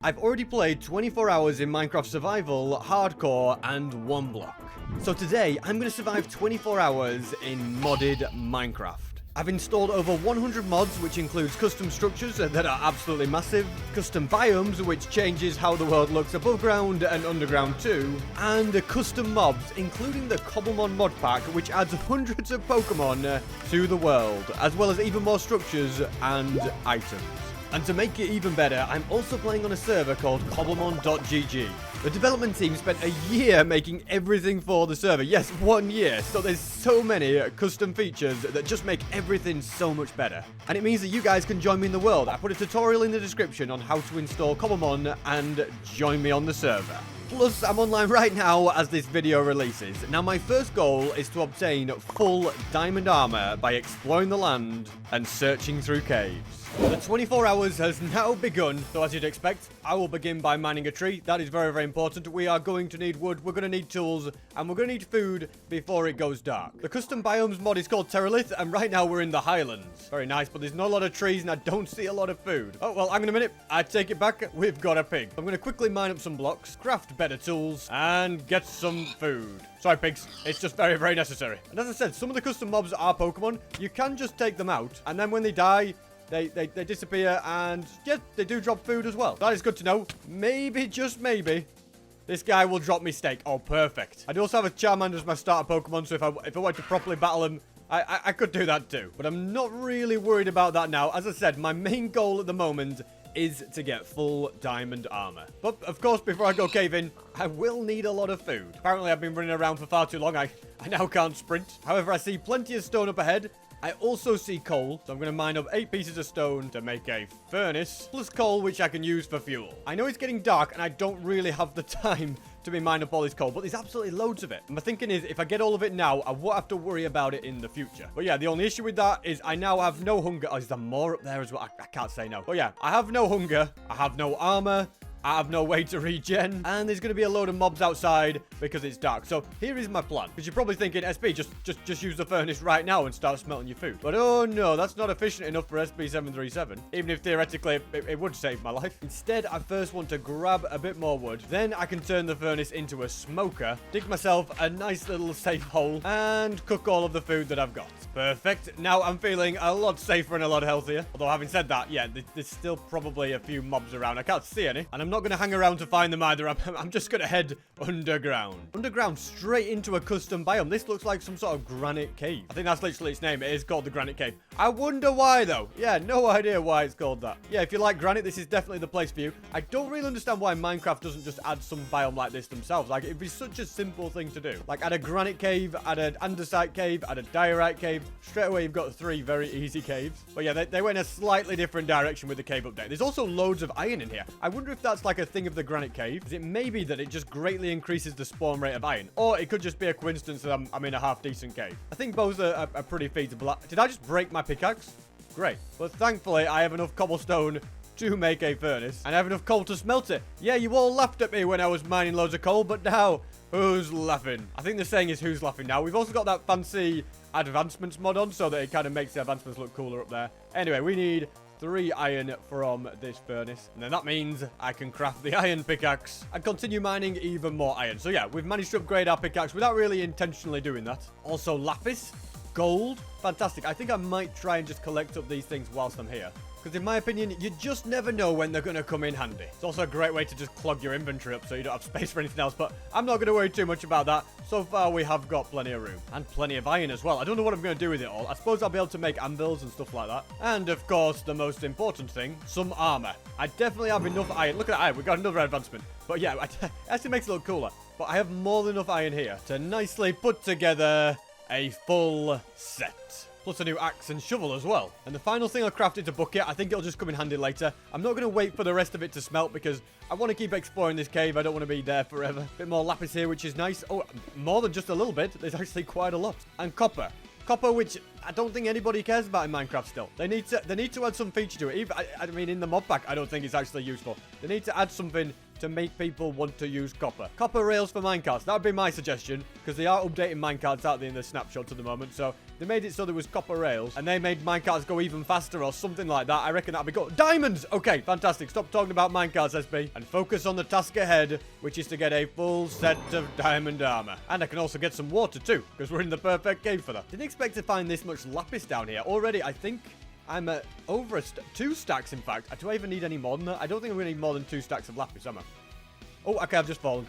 I've already played 24 hours in Minecraft Survival, Hardcore, and 1 block. So today, I'm going to survive 24 hours in modded Minecraft. I've installed over 100 mods, which includes custom structures that are absolutely massive, custom biomes, which changes how the world looks above ground and underground too, and custom mobs, including the Cobblemon mod pack, which adds hundreds of Pokemon to the world, as well as even more structures and items. And to make it even better, I'm also playing on a server called Cobblemon.gg. The development team spent a year making everything for the server. Yes, 1 year. So there's so many custom features that just make everything so much better. And it means that you guys can join me in the world. I put a tutorial in the description on how to install Cobblemon and join me on the server. Plus, I'm online right now as this video releases. Now, my first goal is to obtain full diamond armor by exploring the land and searching through caves. The 24 hours has now begun, so as you'd expect, I will begin by mining a tree. That is very, very important. We are going to need wood, we're going to need tools, and we're going to need food before it goes dark. The custom biomes mod is called Terralith, and right now we're in the highlands. Very nice, but there's not a lot of trees, and I don't see a lot of food. Oh, well, hang on a minute. I take it back. We've got a pig. I'm going to quickly mine up some blocks, craft better tools, and get some food. Sorry, pigs. It's just very, very necessary. And as I said, some of the custom mobs are Pokemon. You can just take them out, and then when they die, they disappear, and yeah, they do drop food as well. That is good to know. Maybe, just maybe, this guy will drop me steak. Oh, perfect. I do also have a Charmander as my starter Pokemon, so if I wanted to properly battle him, I could do that too. But I'm not really worried about that now. As I said, my main goal at the moment is to get full diamond armor. But, of course, before I go caving, I will need a lot of food. Apparently, I've been running around for far too long. I now can't sprint. However, I see plenty of stone up ahead. I also see coal, so I'm going to mine up 8 pieces of stone to make a furnace, plus coal, which I can use for fuel. I know it's getting dark, and I don't really have the time to be mining up all this coal, but there's absolutely loads of it. And my thinking is, if I get all of it now, I won't have to worry about it in the future. But yeah, the only issue with that is I now have no hunger. Oh, is there more up there as well? I can't say no. But yeah, I have no hunger. I have no armor. I have no way to regen, and there's going to be a load of mobs outside because it's dark. So here is my plan. Because you're probably thinking, SB, just use the furnace right now and start smelting your food. But oh no, that's not efficient enough for SB737. Even if theoretically it would save my life. Instead, I first want to grab a bit more wood. Then I can turn the furnace into a smoker, dig myself a nice little safe hole, and cook all of the food that I've got. Perfect. Now I'm feeling a lot safer and a lot healthier. Although having said that, yeah, there's still probably a few mobs around. I can't see any. And I'm not going to hang around to find them either. I'm just going to head underground. Underground, straight into a custom biome. This looks like some sort of granite cave. I think that's literally its name. It is called the Granite Cave. I wonder why, though. Yeah, no idea why it's called that. Yeah, if you like granite, this is definitely the place for you. I don't really understand why Minecraft doesn't just add some biome like this themselves. Like, it'd be such a simple thing to do. Like, add a granite cave, add an andesite cave, add a diorite cave. Straight away, you've got 3 very easy caves. But yeah, they went a slightly different direction with the cave update. There's also loads of iron in here. I wonder if that's like a thing of the granite cave. Is it maybe that it just greatly increases the spawn rate of iron? Or it could just be a coincidence that I'm in a half-decent cave. I think both are pretty feasible. Did I just break my pickaxe? Great. But thankfully, I have enough cobblestone to make a furnace. And I have enough coal to smelt it. Yeah, you all laughed at me when I was mining loads of coal, but now, who's laughing? I think the saying is who's laughing now. We've also got that fancy advancements mod on, so that it kind of makes the advancements look cooler up there. Anyway, we need 3 iron from this furnace, and then that means I can craft the iron pickaxe and continue mining even more iron. So yeah, we've managed to upgrade our pickaxe without really intentionally doing that. Also lapis, gold, fantastic. I think I might try and just collect up these things whilst I'm here, because in my opinion, you just never know when they're going to come in handy. It's also a great way to just clog your inventory up so you don't have space for anything else, but I'm not going to worry too much about that. So far, we have got plenty of room. And plenty of iron as well. I don't know what I'm going to do with it all. I suppose I'll be able to make anvils and stuff like that. And, of course, the most important thing, some armor. I definitely have enough iron. Look at that iron. We've got another advancement. But yeah, it actually makes it look cooler. But I have more than enough iron here to nicely put together a full set. Plus a new axe and shovel as well. And the final thing I'll craft is a bucket. I think it'll just come in handy later. I'm not going to wait for the rest of it to smelt because I want to keep exploring this cave. I don't want to be there forever. Bit more lapis here, which is nice. Oh, more than just a little bit. There's actually quite a lot. And copper. Copper, which I don't think anybody cares about in Minecraft still. They need to add some feature to it. Even, I mean, in the mod pack, I don't think it's actually useful. They need to add something to make people want to use copper. Copper rails for minecarts. That would be my suggestion, because they are updating minecarts out there in the snapshots at the moment. So they made it so there was copper rails, and they made minecarts go even faster or something like that. I reckon that'd be good. Diamonds! Okay, fantastic. Stop talking about minecarts, SB, and focus on the task ahead, which is to get a full set of diamond armor. And I can also get some water too, because we're in the perfect cave for that. Didn't expect to find this much lapis down here. Already, I think I'm at over 2 stacks, in fact. Do I even need any more than that? I don't think I'm going to need more than 2 stacks of lapis, am I? Oh, okay, I've just fallen.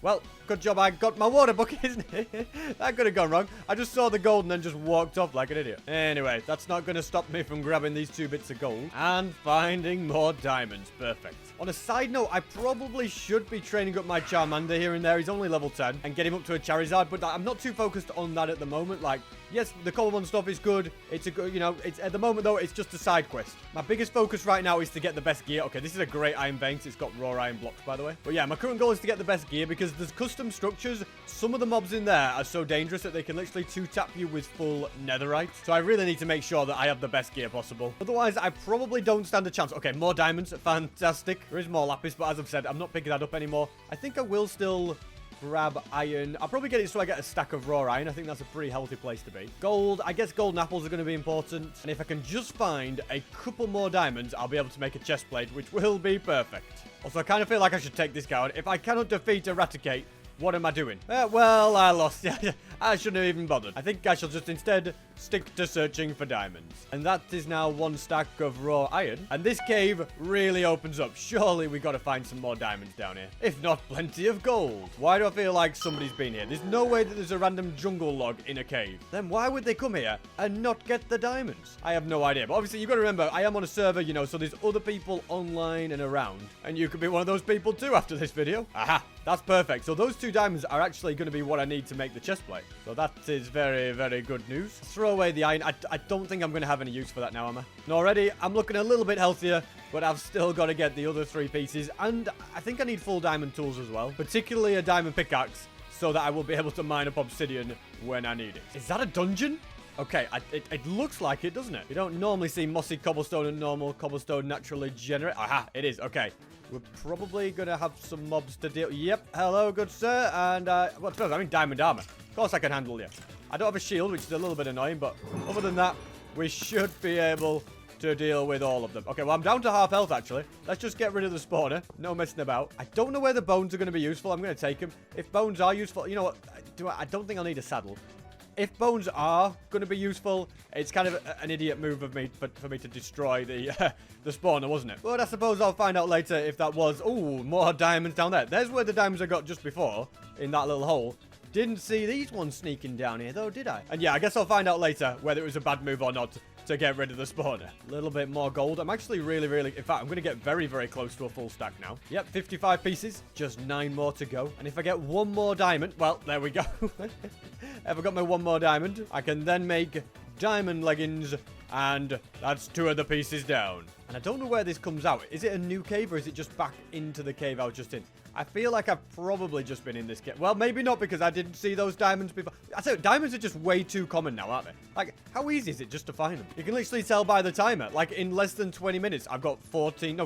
Well, good job I got my water bucket, isn't it? That could have gone wrong. I just saw the gold and then just walked off like an idiot. Anyway, that's not going to stop me from grabbing these 2 bits of gold and finding more diamonds. Perfect. On a side note, I probably should be training up my Charmander here and there. He's only level 10 and get him up to a Charizard, but I'm not too focused on that at the moment. Like, yes, the Cobblemon stuff is good. It's a good, you know, it's at the moment though, it's just a side quest. My biggest focus right now is to get the best gear. Okay, this is a great iron vein. It's got raw iron blocks, by the way. But yeah, my current goal is to get the best gear because there's custom structures. Some of the mobs in there are so dangerous that they can literally 2-tap you with full netherite. So I really need to make sure that I have the best gear possible. Otherwise, I probably don't stand a chance. Okay, more diamonds. Fantastic. There is more lapis, but as I've said, I'm not picking that up anymore. I think I will still grab iron. I'll probably get it so I get a stack of raw iron. I think that's a pretty healthy place to be. Gold. I guess gold and apples are going to be important. And if I can just find a couple more diamonds, I'll be able to make a chest plate, which will be perfect. Also, I kind of feel like I should take this guy on. If I cannot defeat Eradicate, what am I doing? Well, I lost. I shouldn't have even bothered. I think I shall just instead stick to searching for diamonds. And that is now 1 stack of raw iron. And this cave really opens up. Surely we got to find some more diamonds down here. If not, plenty of gold. Why do I feel like somebody's been here? There's no way that there's a random jungle log in a cave. Then why would they come here and not get the diamonds? I have no idea. But obviously, you've got to remember, I am on a server, you know, so there's other people online and around. And you could be one of those people too after this video. Aha, that's perfect. So those 2 diamonds are actually going to be what I need to make the chest plate. So that is very, very good news. Throw away the iron. I don't think I'm going to have any use for that now, am I? And already, I'm looking a little bit healthier, but I've still got to get the other 3 pieces. And I think I need full diamond tools as well, particularly a diamond pickaxe, so that I will be able to mine up obsidian when I need it. Is that a dungeon? Okay, it looks like it, doesn't it? You don't normally see mossy cobblestone and normal cobblestone naturally generate. Aha, it is. Okay. We're probably going to have some mobs to deal. Yep. Hello, good sir. And, what's I mean, diamond armor. Of course I can handle you. I don't have a shield, which is a little bit annoying, but other than that, we should be able to deal with all of them. Okay, well, I'm down to half health, actually. Let's just get rid of the spawner. No messing about. I don't know where the bones are going to be useful. I'm going to take them. If bones are useful, you know what? I don't think I'll need a saddle. If bones are going to be useful, it's kind of an idiot move of me for me to destroy the spawner, wasn't it? But I suppose I'll find out later if that was... Ooh, more diamonds down there. There's where the diamonds I got just before, in that little hole. Didn't see these ones sneaking down here, though, did I? And yeah, I guess I'll find out later whether it was a bad move or not to get rid of the spawner. A little bit more gold. I'm actually really... In fact, I'm going to get very, very close to a full stack now. Yep, 55 pieces. Just 9 more to go. And if I get 1 more diamond... Well, there we go. If I got my 1 more diamond, I can then make diamond leggings. And that's 2 of the pieces down. And I don't know where this comes out. Is it a new cave or is it just back into the cave I was just in? I feel like I've probably just been in this cave. Well, maybe not because I didn't see those diamonds before. I say diamonds are just way too common now, aren't they? Like, how easy is it just to find them? You can literally tell by the timer. Like, in less than 20 minutes, I've got 15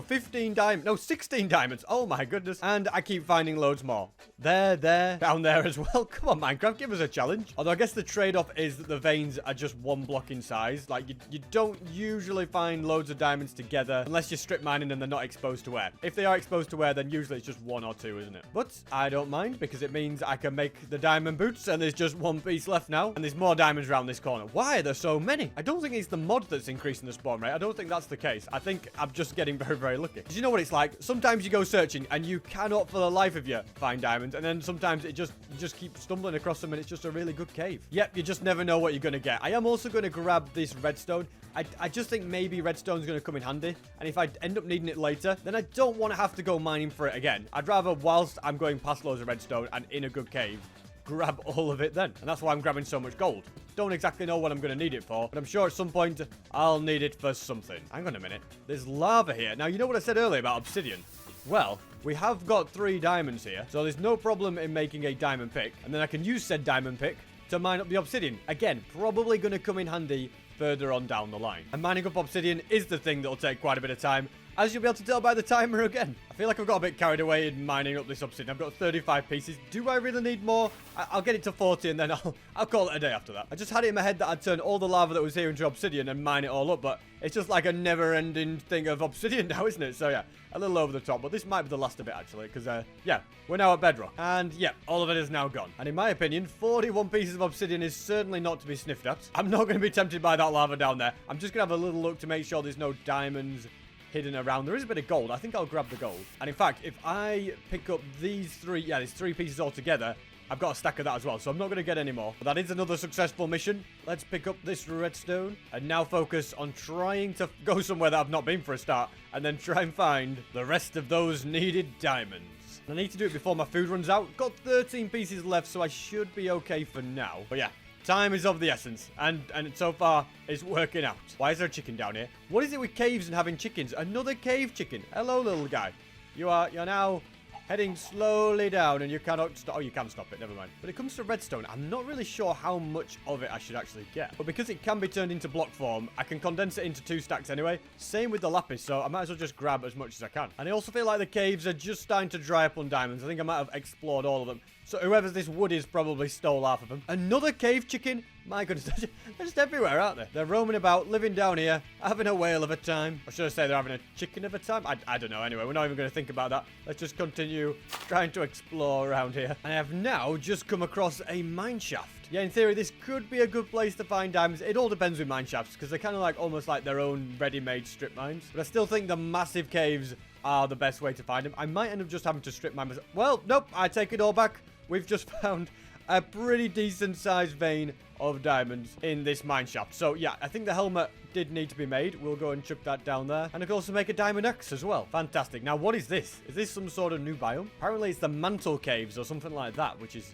diamonds. No, 16 diamonds. Oh, my goodness. And I keep finding loads more. There, down there as well. Come on, Minecraft, give us a challenge. Although I guess the trade-off is that the veins are just 1 block in size. Like, you don't usually find loads of diamonds together unless you're strip mining and they're not exposed to air. If they are exposed to air, then usually it's just 1 or 2, isn't it? But I don't mind because it means I can make the diamond boots and there's just 1 piece left now. And there's more diamonds around this corner. Why are there so many? I don't think it's the mod that's increasing the spawn rate. I don't think that's the case. I think I'm just getting very, very lucky. Because you know what it's like? Sometimes you go searching and you cannot for the life of you find diamonds. And then sometimes you just keep stumbling across them and it's just a really good cave. Yep, you just never know what you're going to get. I am also going to grab this redstone. I just think maybe redstone's going to come in handy. And if I end up needing it later, then I don't want to have to go mining for it again. I'd rather, whilst I'm going past loads of redstone and in a good cave, grab all of it then. And that's why I'm grabbing so much gold. Don't exactly know what I'm going to need it for, but I'm sure at some point I'll need it for something. Hang on a minute. There's lava here. Now, you know what I said earlier about obsidian? Well, we have got 3 diamonds here, so there's no problem in making a diamond pick. And then I can use said diamond pick to mine up the obsidian. Again, probably going to come in handy further on down the line. And mining up obsidian is the thing that'll take quite a bit of time, as you'll be able to tell by the timer again. I feel like I've got a bit carried away in mining up this obsidian. I've got 35 pieces. Do I really need more? I'll get it to 40 and then I'll call it a day after that. I just had it in my head that I'd turn all the lava that was here into obsidian and mine it all up, but it's just like a never-ending thing of obsidian now, isn't it? So yeah, a little over the top, but this might be the last of it actually, because yeah, we're now at bedrock. And yeah, all of it is now gone. And in my opinion, 41 pieces of obsidian is certainly not to be sniffed at. I'm not going to be tempted by that lava down there. I'm just going to have a little look to make sure there's no diamonds hidden around. There is a bit of gold. I think I'll grab the gold. And in fact, if I pick up these three, yeah, there's 3 pieces altogether, I've got a stack of that as well, so I'm not going to get any more. But that is another successful mission. Let's pick up this redstone and now focus on trying to go somewhere that I've not been for a start, and then try and find the rest of those needed diamonds. I need to do it before my food runs out. Got 13 pieces left, so I should be okay for now. But yeah, time is of the essence, and so far, it's working out. Why is there a chicken down here? What is it with caves and having chickens? Another cave chicken. Hello, little guy. You're now heading slowly down, and you cannot stop. Oh, you can stop it. Never mind. When it comes to redstone, I'm not really sure how much of it I should actually get. But because it can be turned into block form, I can condense it into 2 stacks anyway. Same with the lapis, so I might as well just grab as much as I can. And I also feel like the caves are just starting to dry up on diamonds. I think I might have explored all of them. So whoever this wood is probably stole half of them. Another cave chicken? My goodness, they're just everywhere, aren't they? They're roaming about, living down here, having a whale of a time. Or should I say they're having a chicken of a time? I don't know. Anyway, we're not even going to think about that. Let's just continue trying to explore around here. I have now just come across a mine shaft. Yeah, in theory, this could be a good place to find diamonds. It all depends with mine shafts, because they're kind of like almost like their own ready-made strip mines. But I still think the massive caves are the best way to find them. I might end up just having to strip mine myself. Well, nope, I take it all back. We've just found a pretty decent sized vein of diamonds in this mine shaft. So yeah, I think the helmet did need to be made. We'll go and chuck that down there. And I can also make a diamond axe as well. Fantastic. Now, what is this? Is this some sort of new biome? Apparently, it's the mantle caves or something like that, which is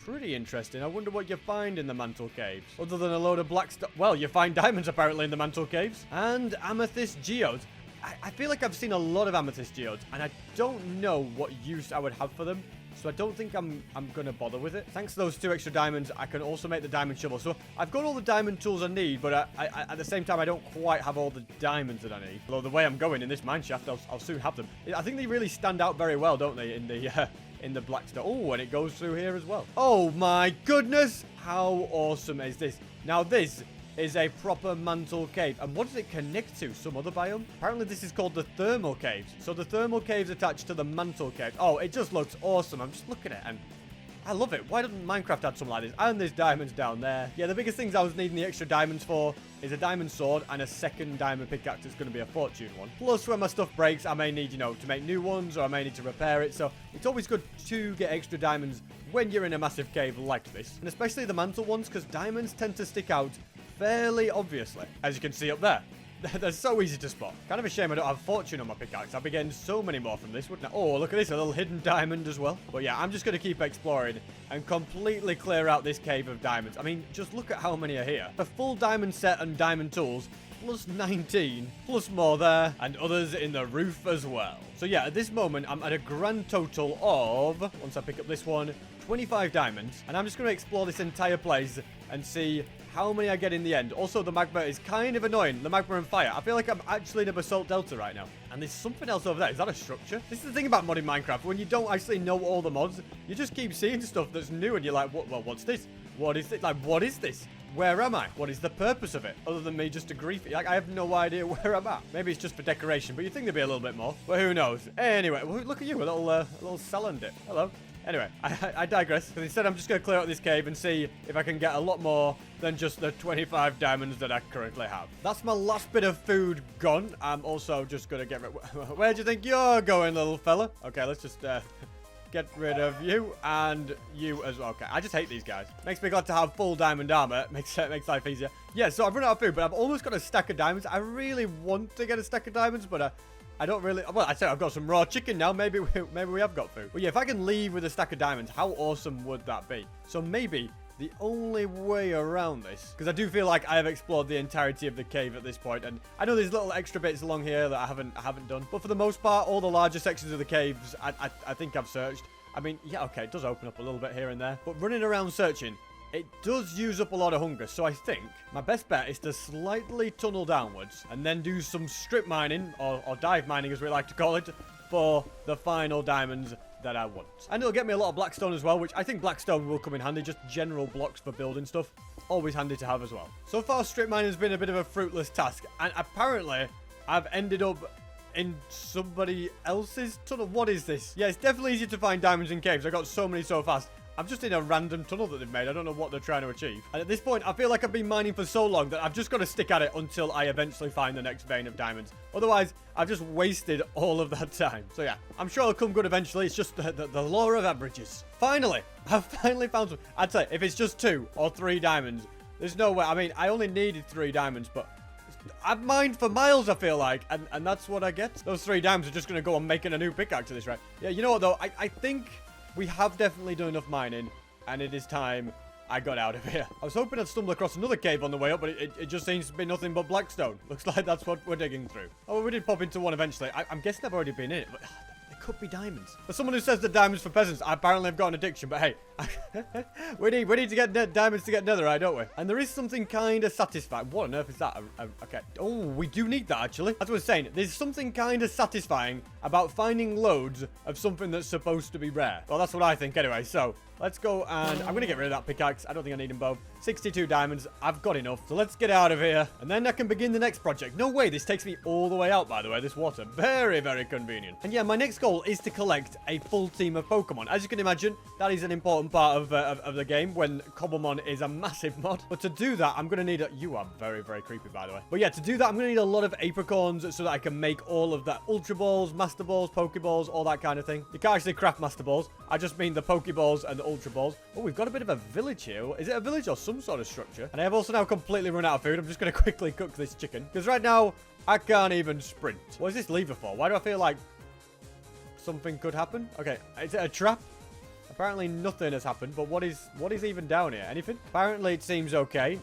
pretty interesting. I wonder what you find in the mantle caves. Other than a load of black stuff. Well, you find diamonds apparently in the mantle caves. And amethyst geodes. I feel like I've seen a lot of amethyst geodes, and I don't know what use I would have for them. So I don't think I'm going to bother with it. Thanks to those 2 extra diamonds, I can also make the diamond shovel. So I've got all the diamond tools I need, but at the same time, I don't quite have all the diamonds that I need. Although the way I'm going in this mine shaft, I'll soon have them. I think they really stand out very well, don't they, in the black stuff. Oh, and it goes through here as well. Oh my goodness! How awesome is this? Now this is a proper mantle cave. And what does it connect to? Some other biome? Apparently this is called the thermal caves. So the thermal caves attached to the mantle cave. Oh, it just looks awesome. I'm just looking at it and I love it. Why doesn't Minecraft add something like this? And there's diamonds down there. Yeah, the biggest things I was needing the extra diamonds for is a diamond sword and a second diamond pickaxe. It's going to be a fortune one. Plus, when my stuff breaks, I may need, to make new ones, or I may need to repair it. So it's always good to get extra diamonds when you're in a massive cave like this. And especially the mantle ones, because diamonds tend to stick out fairly obviously, as you can see up there. They're so easy to spot. Kind of a shame I don't have fortune on my pickaxe. I'll be getting so many more from this, wouldn't I? Oh, look at this, a little hidden diamond as well. But yeah, I'm just going to keep exploring and completely clear out this cave of diamonds. I mean, just look at how many are here. A full diamond set and diamond tools, plus 19, plus more there, and others in the roof as well. So yeah, at this moment, I'm at a grand total of, once I pick up this one, 25 diamonds. And I'm just going to explore this entire place and see how many I get in the end. Also, the magma is kind of annoying. The magma and fire. I feel like I'm actually in a basalt delta right now. And there's something else over there. Is that a structure? This is the thing about modding Minecraft. When you don't actually know all the mods, you just keep seeing stuff that's new and you're like, well, what's this? What is it? Like, what is this? Where am I? What is the purpose of it? Other than me just to grief it. Like, I have no idea where I'm at. Maybe it's just for decoration, but you'd think there'd be a little bit more. Well, who knows? Anyway, well, look at you, a little salandit. Hello. Anyway, I digress. Because instead, I'm just going to clear out this cave and see if I can get a lot more than just the 25 diamonds that I currently have. That's my last bit of food gone. I'm also just going to get rid... Where do you think you're going, little fella? Okay, let's just... get rid of you and you as well. Okay, I just hate these guys. Makes me glad to have full diamond armor. Makes life easier. Yeah, so I've run out of food, but I've almost got a stack of diamonds. I really want to get a stack of diamonds, but I don't really... Well, I say I've got some raw chicken now. Maybe we have got food. But yeah, if I can leave with a stack of diamonds, how awesome would that be? So maybe the only way around this, because I do feel like I have explored the entirety of the cave at this point, and I know there's little extra bits along here that I haven't done, but for the most part, all the larger sections of the caves, I think I've searched. I mean, yeah, okay, it does open up a little bit here and there, but running around searching it does use up a lot of hunger. So I think my best bet is to slightly tunnel downwards and then do some strip mining, or dive mining as we like to call it, for the final diamonds that I want. And it'll get me a lot of blackstone as well, which I think blackstone will come in handy. Just general blocks for building stuff. Always handy to have as well. So far, strip mining has been a bit of a fruitless task. And apparently, I've ended up in somebody else's tunnel. What is this? Yeah, it's definitely easier to find diamonds in caves. I got so many so fast. I'm just in a random tunnel that they've made. I don't know what they're trying to achieve. And at this point, I feel like I've been mining for so long that I've just got to stick at it until I eventually find the next vein of diamonds. Otherwise, I've just wasted all of that time. So yeah, I'm sure it'll come good eventually. It's just the law of averages. Finally, I've finally found some. I'd say if it's just 2 or 3 diamonds, there's no way. I mean, I only needed 3 diamonds, but I've mined for miles, I feel like, and that's what I get. Those 3 diamonds are just going to go on making a new pickaxe to this, right? Yeah, you know what, though? I think we have definitely done enough mining, and it is time I got out of here. I was hoping I'd stumble across another cave on the way up, but it just seems to be nothing but blackstone. Looks like that's what we're digging through. Oh, well, we did pop into one eventually. I'm guessing I've already been in it, but there could be diamonds. For someone who says the diamonds for peasants, I apparently have got an addiction, but hey, we need to get diamonds to get netherite, don't we? And there is something kind of satisfying. What on earth is that? Okay. Oh, we do need that, actually. As I was saying, there's something kind of satisfying about finding loads of something that's supposed to be rare. Well, that's what I think anyway. So let's go, and I'm going to get rid of that pickaxe. I don't think I need them both. 62 diamonds. I've got enough. So let's get out of here, and then I can begin the next project. No way. This takes me all the way out, by the way, this water. Very, very convenient. And yeah, my next goal is to collect a full team of Pokemon. As you can imagine, that is an important part of the game when Cobblemon is a massive mod. But to do that, I'm going to need you are very, very creepy, by the way. But yeah, to do that, I'm going to need a lot of Apricorns so that I can make all of the Ultra Balls, Master Balls, Pokeballs, all that kind of thing. You can't actually craft Master Balls. I just mean the Pokeballs and the Ultra Balls. Oh, we've got a bit of a village here. Is it a village or some sort of structure? And I have also now completely run out of food. I'm just going to quickly cook this chicken, because right now, I can't even sprint. What is this lever for? Why do I feel like something could happen? Okay, is it a trap? Apparently nothing has happened, but what is even down here? Anything? Apparently it seems okay.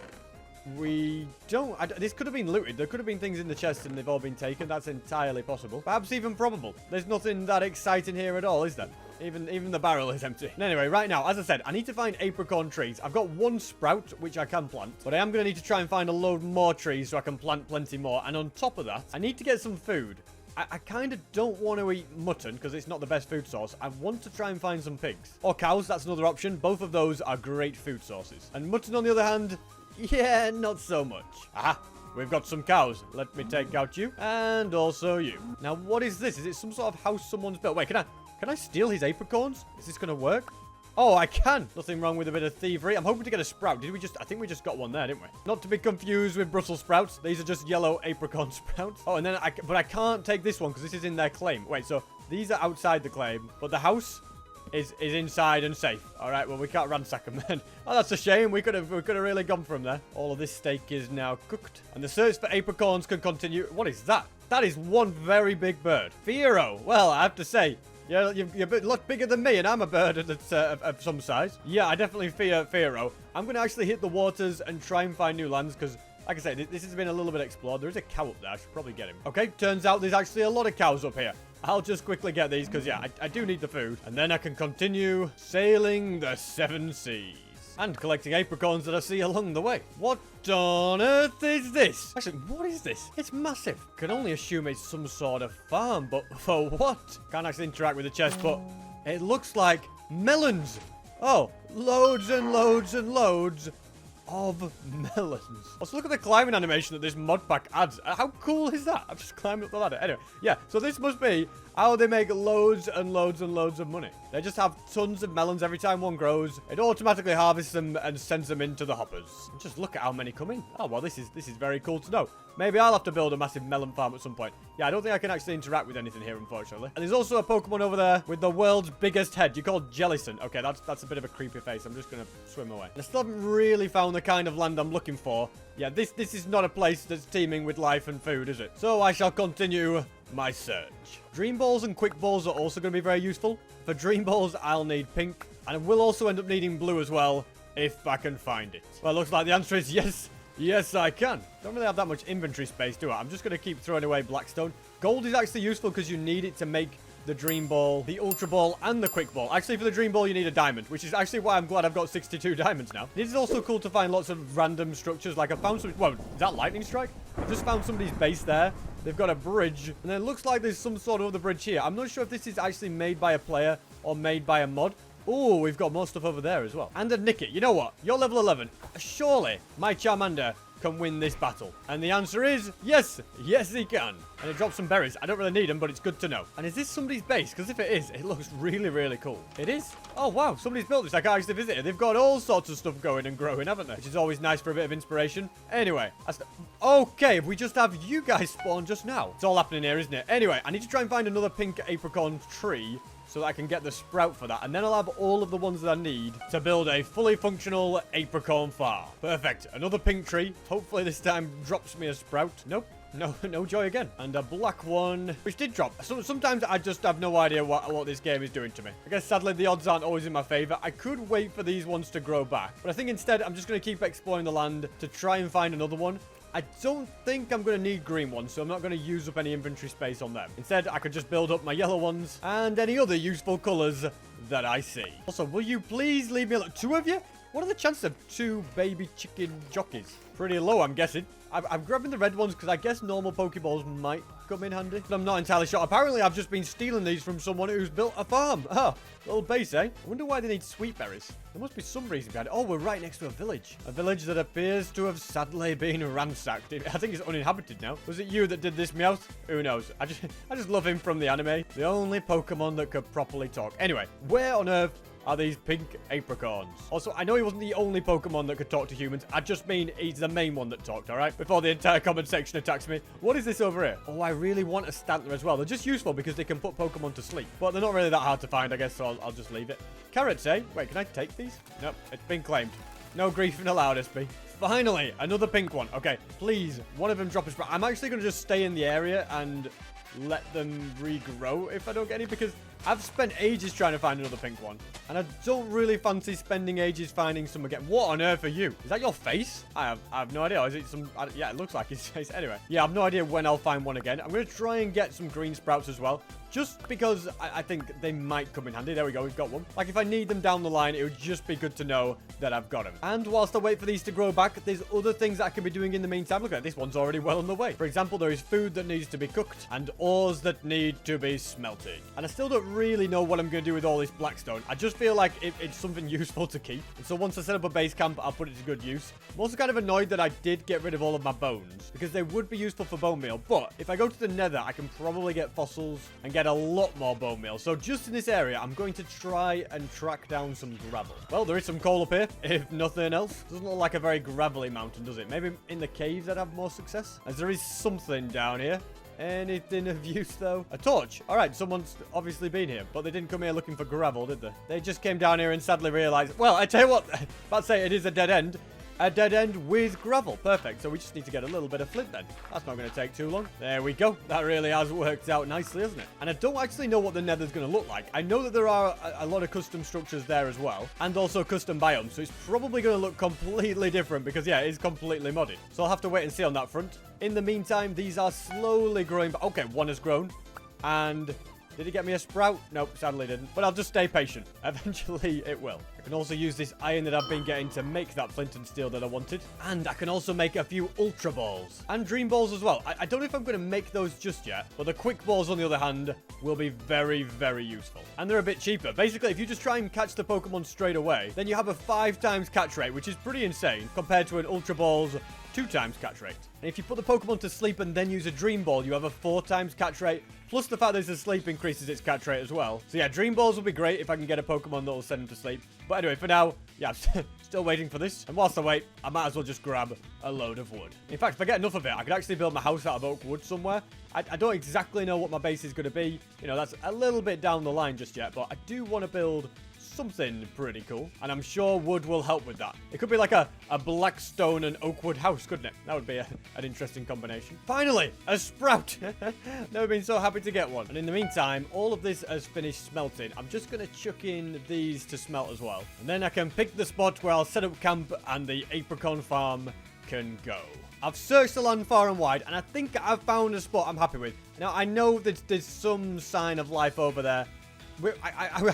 We don't... this could have been looted. There could have been things in the chest and they've all been taken. That's entirely possible. Perhaps even probable. There's nothing that exciting here at all, is there? Even the barrel is empty. And anyway, right now, as I said, I need to find apricorn trees. I've got 1 sprout, which I can plant, but I am going to need to try and find a load more trees so I can plant plenty more. And on top of that, I need to get some food. I kind of don't want to eat mutton because it's not the best food source. I want to try and find some pigs. Or cows, that's another option. Both of those are great food sources. And mutton, on the other hand, yeah, not so much. Aha, we've got some cows. Let me take out you. And also you. Now, what is this? Is it some sort of house someone's built? Wait, can I steal his apricorns? Is this going to work? Oh, I can. Nothing wrong with a bit of thievery. I'm hoping to get a sprout. I think we just got one there, didn't we? Not to be confused with Brussels sprouts. These are just yellow apricot sprouts. Oh, and then but I can't take this one because this is in their claim. Wait, so these are outside the claim, but the house is inside and safe. All right, well, we can't ransack them then. Oh, that's a shame. We could have really gone from there. All of this steak is now cooked, and the search for apricorns can continue. What is that? That is one very big bird. Fiero. Well, I have to say, yeah, you're a lot bigger than me, and I'm a bird that's of some size. Yeah, I definitely fear Fiero. I'm going to actually hit the waters and try and find new lands, because, like I say, this has been a little bit explored. There is a cow up there. I should probably get him. Okay, turns out there's actually a lot of cows up here. I'll just quickly get these, because, yeah, I do need the food. And then I can continue sailing the 7 seas. And collecting apricorns that I see along the way. What on earth is this? Actually, what is this? It's massive. Can only assume it's some sort of farm, but for what? Can't actually interact with the chest, but it looks like melons. Oh, loads and loads and loads of melons. Also, look at the climbing animation that this mod pack adds. How cool is that? I've just climbed up the ladder. Anyway, yeah, so this must be how they make loads and loads and loads of money. They just have tons of melons every time one grows. It automatically harvests them and sends them into the hoppers. And just look at how many come in. Oh, well, this is very cool to know. Maybe I'll have to build a massive melon farm at some point. Yeah, I don't think I can actually interact with anything here, unfortunately. And there's also a Pokemon over there with the world's biggest head. You call it Jellison. Okay, that's a bit of a creepy face. I'm just going to swim away. And I still haven't really found the kind of land I'm looking for. Yeah, this is not a place that's teeming with life and food, is it? So I shall continue my search. Dream balls and quick balls are also going to be very useful. For dream balls, I'll need pink. And I will also end up needing blue as well, if I can find it. Well, it looks like the answer is yes. Yes, I can. Don't really have that much inventory space, do I? I'm just going to keep throwing away blackstone. Gold is actually useful because you need it to make the dream ball, the ultra ball, and the quick ball. Actually, for the dream ball, you need a diamond, which is actually why I'm glad I've got 62 diamonds now. It is also cool to find lots of random structures. Like I found some, whoa, is that lightning strike? I just found somebody's base there. They've got a bridge, and then it looks like there's some sort of other bridge here. I'm not sure if this is actually made by a player or made by a mod. Oh, we've got more stuff over there as well. And a Nicket. You know what? You're level 11. Surely my Charmander can win this battle. And the answer is yes. Yes, he can. And it drops some berries. I don't really need them, but it's good to know. And is this somebody's base? Because if it is, it looks really, really cool. It is? Oh, wow. Somebody's built this. I can't actually visit it. They've got all sorts of stuff going and growing, haven't they? Which is always nice for a bit of inspiration. Anyway. Okay, if we just have you guys spawn just now. It's all happening here, isn't it? Anyway, I need to try and find another pink apricorn tree so that I can get the sprout for that. And then I'll have all of the ones that I need to build a fully functional apricorn farm. Perfect. Another pink tree. Hopefully this time drops me a sprout. Nope. No joy again. And a black one, which did drop. So sometimes I just have no idea what this game is doing to me. I guess sadly the odds aren't always in my favor. I could wait for these ones to grow back, but I think instead I'm just going to keep exploring the land to try and find another one. I don't think I'm going to need green ones, so I'm not going to use up any inventory space on them. Instead, I could just build up my yellow ones and any other useful colors that I see. Also, will you please leave me alone? 2 of you? What are the chances of 2 baby chicken jockeys? Pretty low, I'm guessing. I'm grabbing the red ones because I guess normal Pokeballs might come in handy. But I'm not entirely sure. Apparently, I've just been stealing these from someone who's built a farm. Oh, little base, eh? I wonder why they need sweet berries. There must be some reason behind it. Oh, we're right next to a village. A village that appears to have sadly been ransacked. I think it's uninhabited now. Was it you that did this, Meowth? Who knows? I just love him from the anime. The only Pokemon that could properly talk. Anyway, where on earth are these pink apricorns? Also, I know he wasn't the only Pokemon that could talk to humans. I just mean he's the main one that talked, all right? Before the entire comment section attacks me. What is this over here? Oh, I really want a Stantler as well. They're just useful because they can put Pokemon to sleep. But they're not really that hard to find, I guess, so I'll just leave it. Carrots, eh? Wait, can I take these? Nope, it's been claimed. No griefing allowed, SB. Finally, another pink one. Okay, please, one of them drop a sprout. I'm actually going to just stay in the area and let them regrow if I don't get any, because I've spent ages trying to find another pink one, and I don't really fancy spending ages finding some again. What on earth are you? Is that your face? I have no idea. Is it some... yeah, it looks like his face. Anyway, yeah, I have no idea when I'll find one again. I'm going to try and get some green sprouts as well, just because I think they might come in handy. There we go. We've got one. Like, if I need them down the line, it would just be good to know that I've got them. And whilst I wait for these to grow back, there's other things that I can be doing in the meantime. Look at this one's already well on the way. For example, there is food that needs to be cooked and ores that need to be smelted. And I still don't really know what I'm going to do with all this blackstone. I just feel like it's something useful to keep. And so once I set up a base camp, I'll put it to good use. I'm also kind of annoyed that I did get rid of all of my bones, because they would be useful for bone meal. But if I go to the Nether, I can probably get fossils and get a lot more bone meal. So just in this area, I'm going to try and track down some gravel. Well, there is some coal up here, if nothing else. Doesn't look like a very gravelly mountain, does it? Maybe in the caves I'd have more success, as there is something down here. Anything of use, though? A torch. All right, someone's obviously been here, but they didn't come here looking for gravel, did they? They just came down here and sadly realized... Well, I tell you what, about to say it is a dead end. A dead end with gravel. Perfect. So we just need to get a little bit of flint then. That's not going to take too long. There we go. That really has worked out nicely, hasn't it? And I don't actually know what the Nether's going to look like. I know that there are a lot of custom structures there as well, and also custom biomes. So it's probably going to look completely different because, yeah, it is completely modded. So I'll have to wait and see on that front. In the meantime, these are slowly growing. Okay, one has grown. And... did it get me a sprout? Nope, sadly didn't. But I'll just stay patient. Eventually, it will. I can also use this iron that I've been getting to make that flint and steel that I wanted. And I can also make a few ultra balls. And dream balls as well. I don't know if I'm going to make those just yet. But the quick balls, on the other hand, will be very, very useful. And they're a bit cheaper. Basically, if you just try and catch the Pokemon straight away, then you have a 5 times catch rate, which is pretty insane compared to an ultra ball's 2 times catch rate. And if you put the Pokemon to sleep and then use a Dream Ball, you have a 4 times catch rate. Plus the fact that it's asleep increases its catch rate as well. So yeah, Dream Balls will be great if I can get a Pokemon that will send him to sleep. But anyway, for now, yeah, I'm still waiting for this. And whilst I wait, I might as well just grab a load of wood. In fact, if I get enough of it, I could actually build my house out of oak wood somewhere. I don't exactly know what my base is going to be. You know, that's a little bit down the line just yet. But I do want to build something pretty cool, and I'm sure wood will help with that. It could be like a black stone and oak wood house, couldn't it? That would be an interesting combination. Finally, a sprout. Never been so happy to get one. And in the meantime, all of this has finished smelting. I'm just going to chuck in these to smelt as well, and then I can pick the spot where I'll set up camp and the Apricorn farm can go. I've searched the land far and wide, and I think I've found a spot I'm happy with. Now, I know that there's some sign of life over there.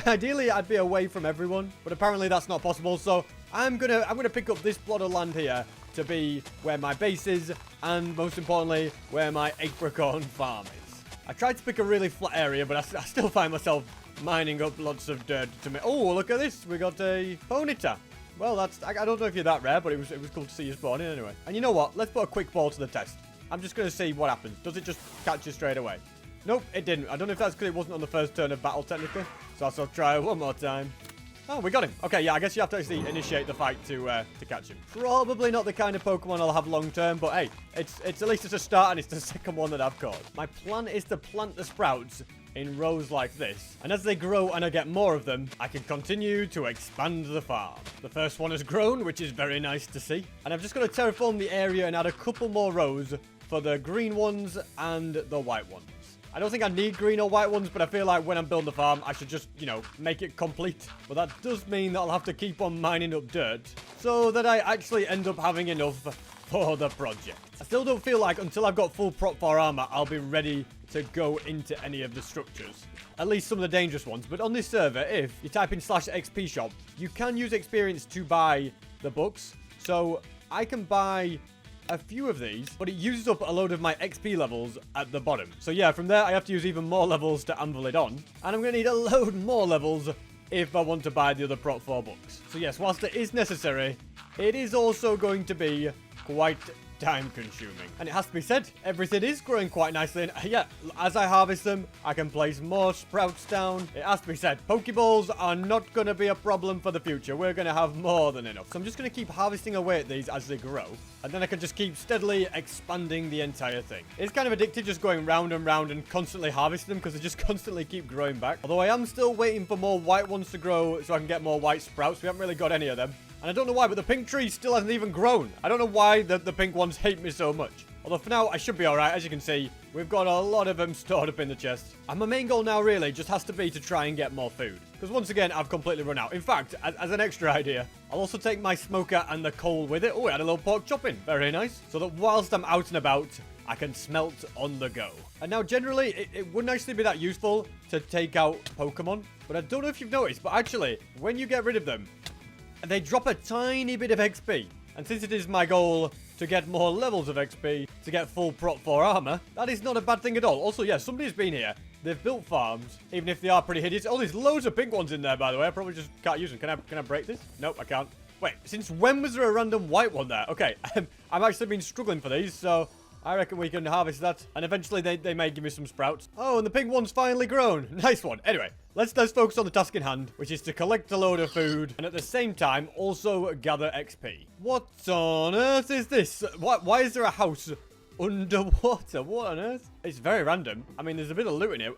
Ideally, I'd be away from everyone, but apparently that's not possible. So I'm gonna pick up this plot of land here to be where my base is, and most importantly, where my Apricorn farm is. I tried to pick a really flat area, but I still find myself mining up lots of dirt to make. Oh, look at this! We got a ponyta. Well, I don't know if you're that rare, but it was cool to see you spawning anyway. And you know what? Let's put a quick ball to the test. I'm just gonna see what happens. Does it just catch you straight away? Nope, it didn't. I don't know if that's because it wasn't on the first turn of battle, technically. So I'll try one more time. Oh, we got him. Okay, yeah, I guess you have to actually initiate the fight to catch him. Probably not the kind of Pokemon I'll have long term, but hey, it's at least it's a start, and it's the second one that I've caught. My plan is to plant the sprouts in rows like this, and as they grow and I get more of them, I can continue to expand the farm. The first one has grown, which is very nice to see, and I've just got to terraform the area and add a couple more rows for the green ones and the white ones. I don't think I need green or white ones, but I feel like when I'm building the farm, I should just, you know, make it complete. But that does mean that I'll have to keep on mining up dirt so that I actually end up having enough for the project. I still don't feel like until I've got full prop 4 armor, I'll be ready to go into any of the structures. At least some of the dangerous ones. But on this server, if you type in /XP shop, you can use experience to buy the books. So I can buy a few of these, but it uses up a load of my XP levels at the bottom. So yeah, from there I have to use even more levels to anvil it on, and I'm going to need a load more levels if I want to buy the other prop 4 books. So yes, whilst it is necessary, it is also going to be quite time consuming. And it has to be said, everything is growing quite nicely, and yeah, as I harvest them, I can place more sprouts down. It has to be said, Pokeballs are not going to be a problem for the future. We're going to have more than enough. So I'm just going to keep harvesting away at these as they grow, and then I can just keep steadily expanding the entire thing. It's kind of addictive just going round and round and constantly harvesting them because they just constantly keep growing back. Although I am still waiting for more white ones to grow so I can get more white sprouts. We haven't really got any of them. And I don't know why, but the pink tree still hasn't even grown. I don't know why the pink ones hate me so much. Although for now, I should be alright. As you can see, we've got a lot of them stored up in the chest. And my main goal now really just has to be to try and get more food. Because once again, I've completely run out. In fact, as an extra idea, I'll also take my smoker and the coal with it. Oh, it had a little pork chopping. Very nice. So that whilst I'm out and about, I can smelt on the go. And now generally, it wouldn't actually be that useful to take out Pokemon. But I don't know if you've noticed, but actually, when you get rid of them, they drop a tiny bit of XP. And since it is my goal to get more levels of XP to get full prop 4 armor, that is not a bad thing at all. Also, yeah, somebody's been here. They've built farms, even if they are pretty hideous. Oh, there's loads of pink ones in there, by the way. I probably just can't use them. Can I break this? Nope, I can't. Wait, since when was there a random white one there? Okay, I've actually been struggling for these, so I reckon we can harvest that. And eventually they may give me some sprouts. Oh, and the pink one's finally grown. Nice one. Anyway, let's focus on the task in hand, which is to collect a load of food and at the same time also gather XP. What on earth is this? Why is there a house underwater? What on earth? It's very random. I mean, there's a bit of loot in here.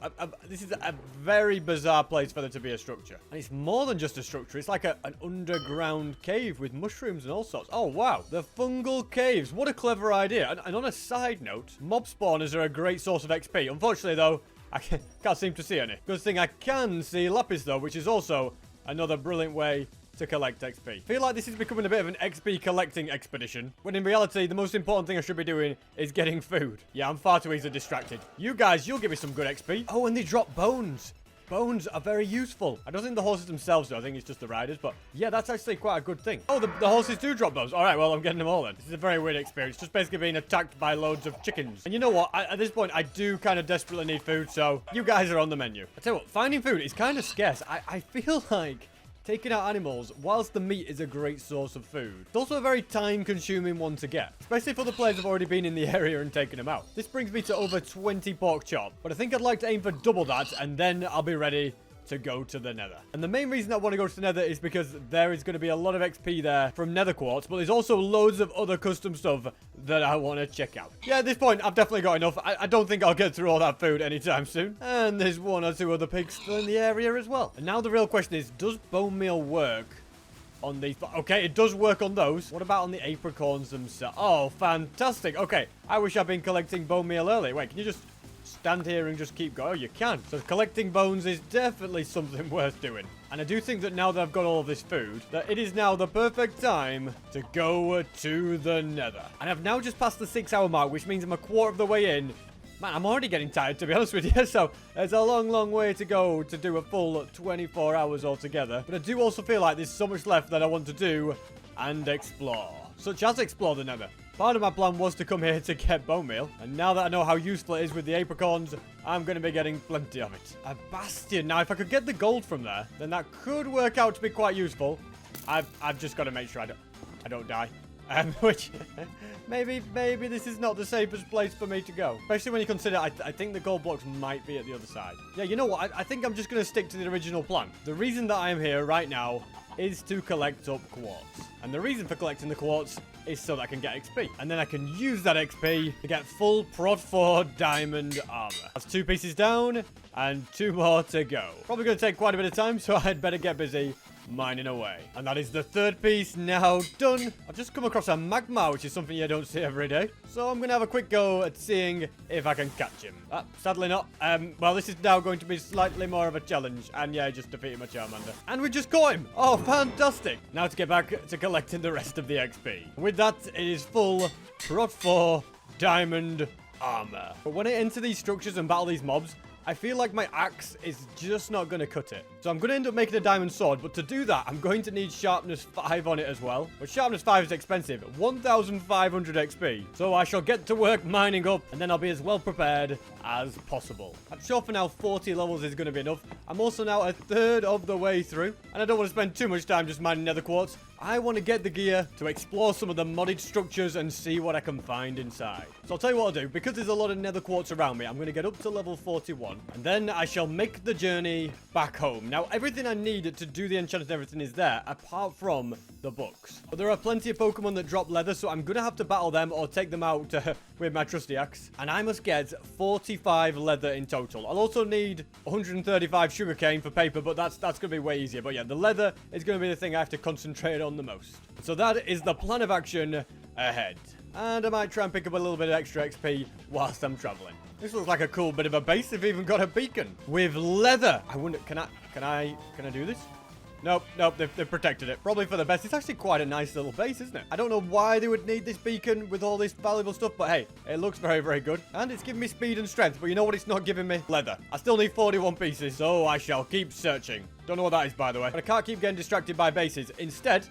This is a very bizarre place for there to be a structure. And it's more than just a structure. It's like an underground cave with mushrooms and all sorts. Oh, wow. The fungal caves. What a clever idea. And on a side note, mob spawners are a great source of XP. Unfortunately, though, I can't seem to see any. Good thing I can see lapis, though, which is also another brilliant way to collect XP. I feel like this is becoming a bit of an XP collecting expedition, when in reality, the most important thing I should be doing is getting food. Yeah, I'm far too easily distracted. You guys, you'll give me some good XP. Oh, and they drop bones. Bones are very useful. I don't think the horses themselves do. I think it's just the riders, but yeah, that's actually quite a good thing. Oh, the horses do drop bones. All right, well, I'm getting them all then. This is a very weird experience, just basically being attacked by loads of chickens. And you know what? At this point, I do kind of desperately need food, so you guys are on the menu. I tell you what, finding food is kind of scarce. I feel like taking out animals, whilst the meat is a great source of food, it's also a very time-consuming one to get, especially for the players who've already been in the area and taken them out. This brings me to over 20 pork chop, but I think I'd like to aim for double that, and then I'll be ready to go to the Nether. And the main reason I want to go to the Nether is because there is going to be a lot of XP there from Nether quartz, but there's also loads of other custom stuff that I want to check out. Yeah, at this point, I've definitely got enough. I don't think I'll get through all that food anytime soon. And there's one or two other pigs still in the area as well. And now the real question is, does bone meal work on these? Okay, it does work on those. What about on the apricorns themselves? Oh, fantastic. Okay, I wish I'd been collecting bone meal early. Wait, can you just stand here and just keep going? Oh, you can. So collecting bones is definitely something worth doing. And I do think that now that I've got all of this food, that it is now the perfect time to go to the Nether. And I've now just passed the 6-hour mark, which means I'm a quarter of the way in. Man, I'm already getting tired, to be honest with you. So there's a long, long way to go to do a full 24 hours altogether. But I do also feel like there's so much left that I want to do and explore. Such as explore the Nether. Part of my plan was to come here to get bone meal, and now that I know how useful it is with the apricorns, I'm going to be getting plenty of it. A bastion. Now, if I could get the gold from there, then that could work out to be quite useful. I've just got to make sure I don't die. Which, maybe this is not the safest place for me to go. Especially when you consider, I think the gold blocks might be at the other side. Yeah, you know what? I think I'm just going to stick to the original plan. The reason that I am here right now is to collect up quartz. And the reason for collecting the quartz is so that I can get XP. And then I can use that XP to get full prod 4 diamond armor. That's 2 pieces down and 2 more to go. Probably going to take quite a bit of time, so I'd better get busy mining away. And that is the 3rd piece now done. I've just come across a magma, which is something you don't see every day. So I'm going to have a quick go at seeing if I can catch him. Sadly not. Well, this is now going to be slightly more of a challenge. And yeah, I just defeated my Charmander. And we just caught him. Oh, fantastic. Now to get back to collecting the rest of the XP. With that, it is full prod 4 diamond armor. But when I enter these structures and battle these mobs, I feel like my axe is just not going to cut it. So I'm going to end up making a diamond sword, but to do that, I'm going to need sharpness 5 on it as well. But sharpness 5 is expensive, 1,500 XP. So I shall get to work mining up, and then I'll be as well prepared as possible. I'm sure for now 40 levels is going to be enough. I'm also now a third of the way through, and I don't want to spend too much time just mining nether quartz. I want to get the gear to explore some of the modded structures and see what I can find inside. So I'll tell you what I'll do. Because there's a lot of nether quartz around me, I'm going to get up to level 41. And then I shall make the journey back home. Now, everything I need to do the enchantment and everything is there, apart from the books. But there are plenty of Pokemon that drop leather, so I'm going to have to battle them or take them out with my trusty axe. And I must get 45 leather in total. I'll also need 135 sugarcane for paper, but that's going to be way easier. But yeah, the leather is going to be the thing I have to concentrate on the most. So that is the plan of action ahead. And I might try and pick up a little bit of extra XP whilst I'm traveling. This looks like a cool bit of a base. They've even got a beacon with leather. I wonder, can I do this? Nope, they've protected it. Probably for the best. It's actually quite a nice little base, isn't it? I don't know why they would need this beacon with all this valuable stuff, but hey, it looks very, very good. And it's giving me speed and strength, but you know what? It's not giving me leather. I still need 41 pieces, so I shall keep searching. Don't know what that is, by the way. But I can't keep getting distracted by bases. Instead,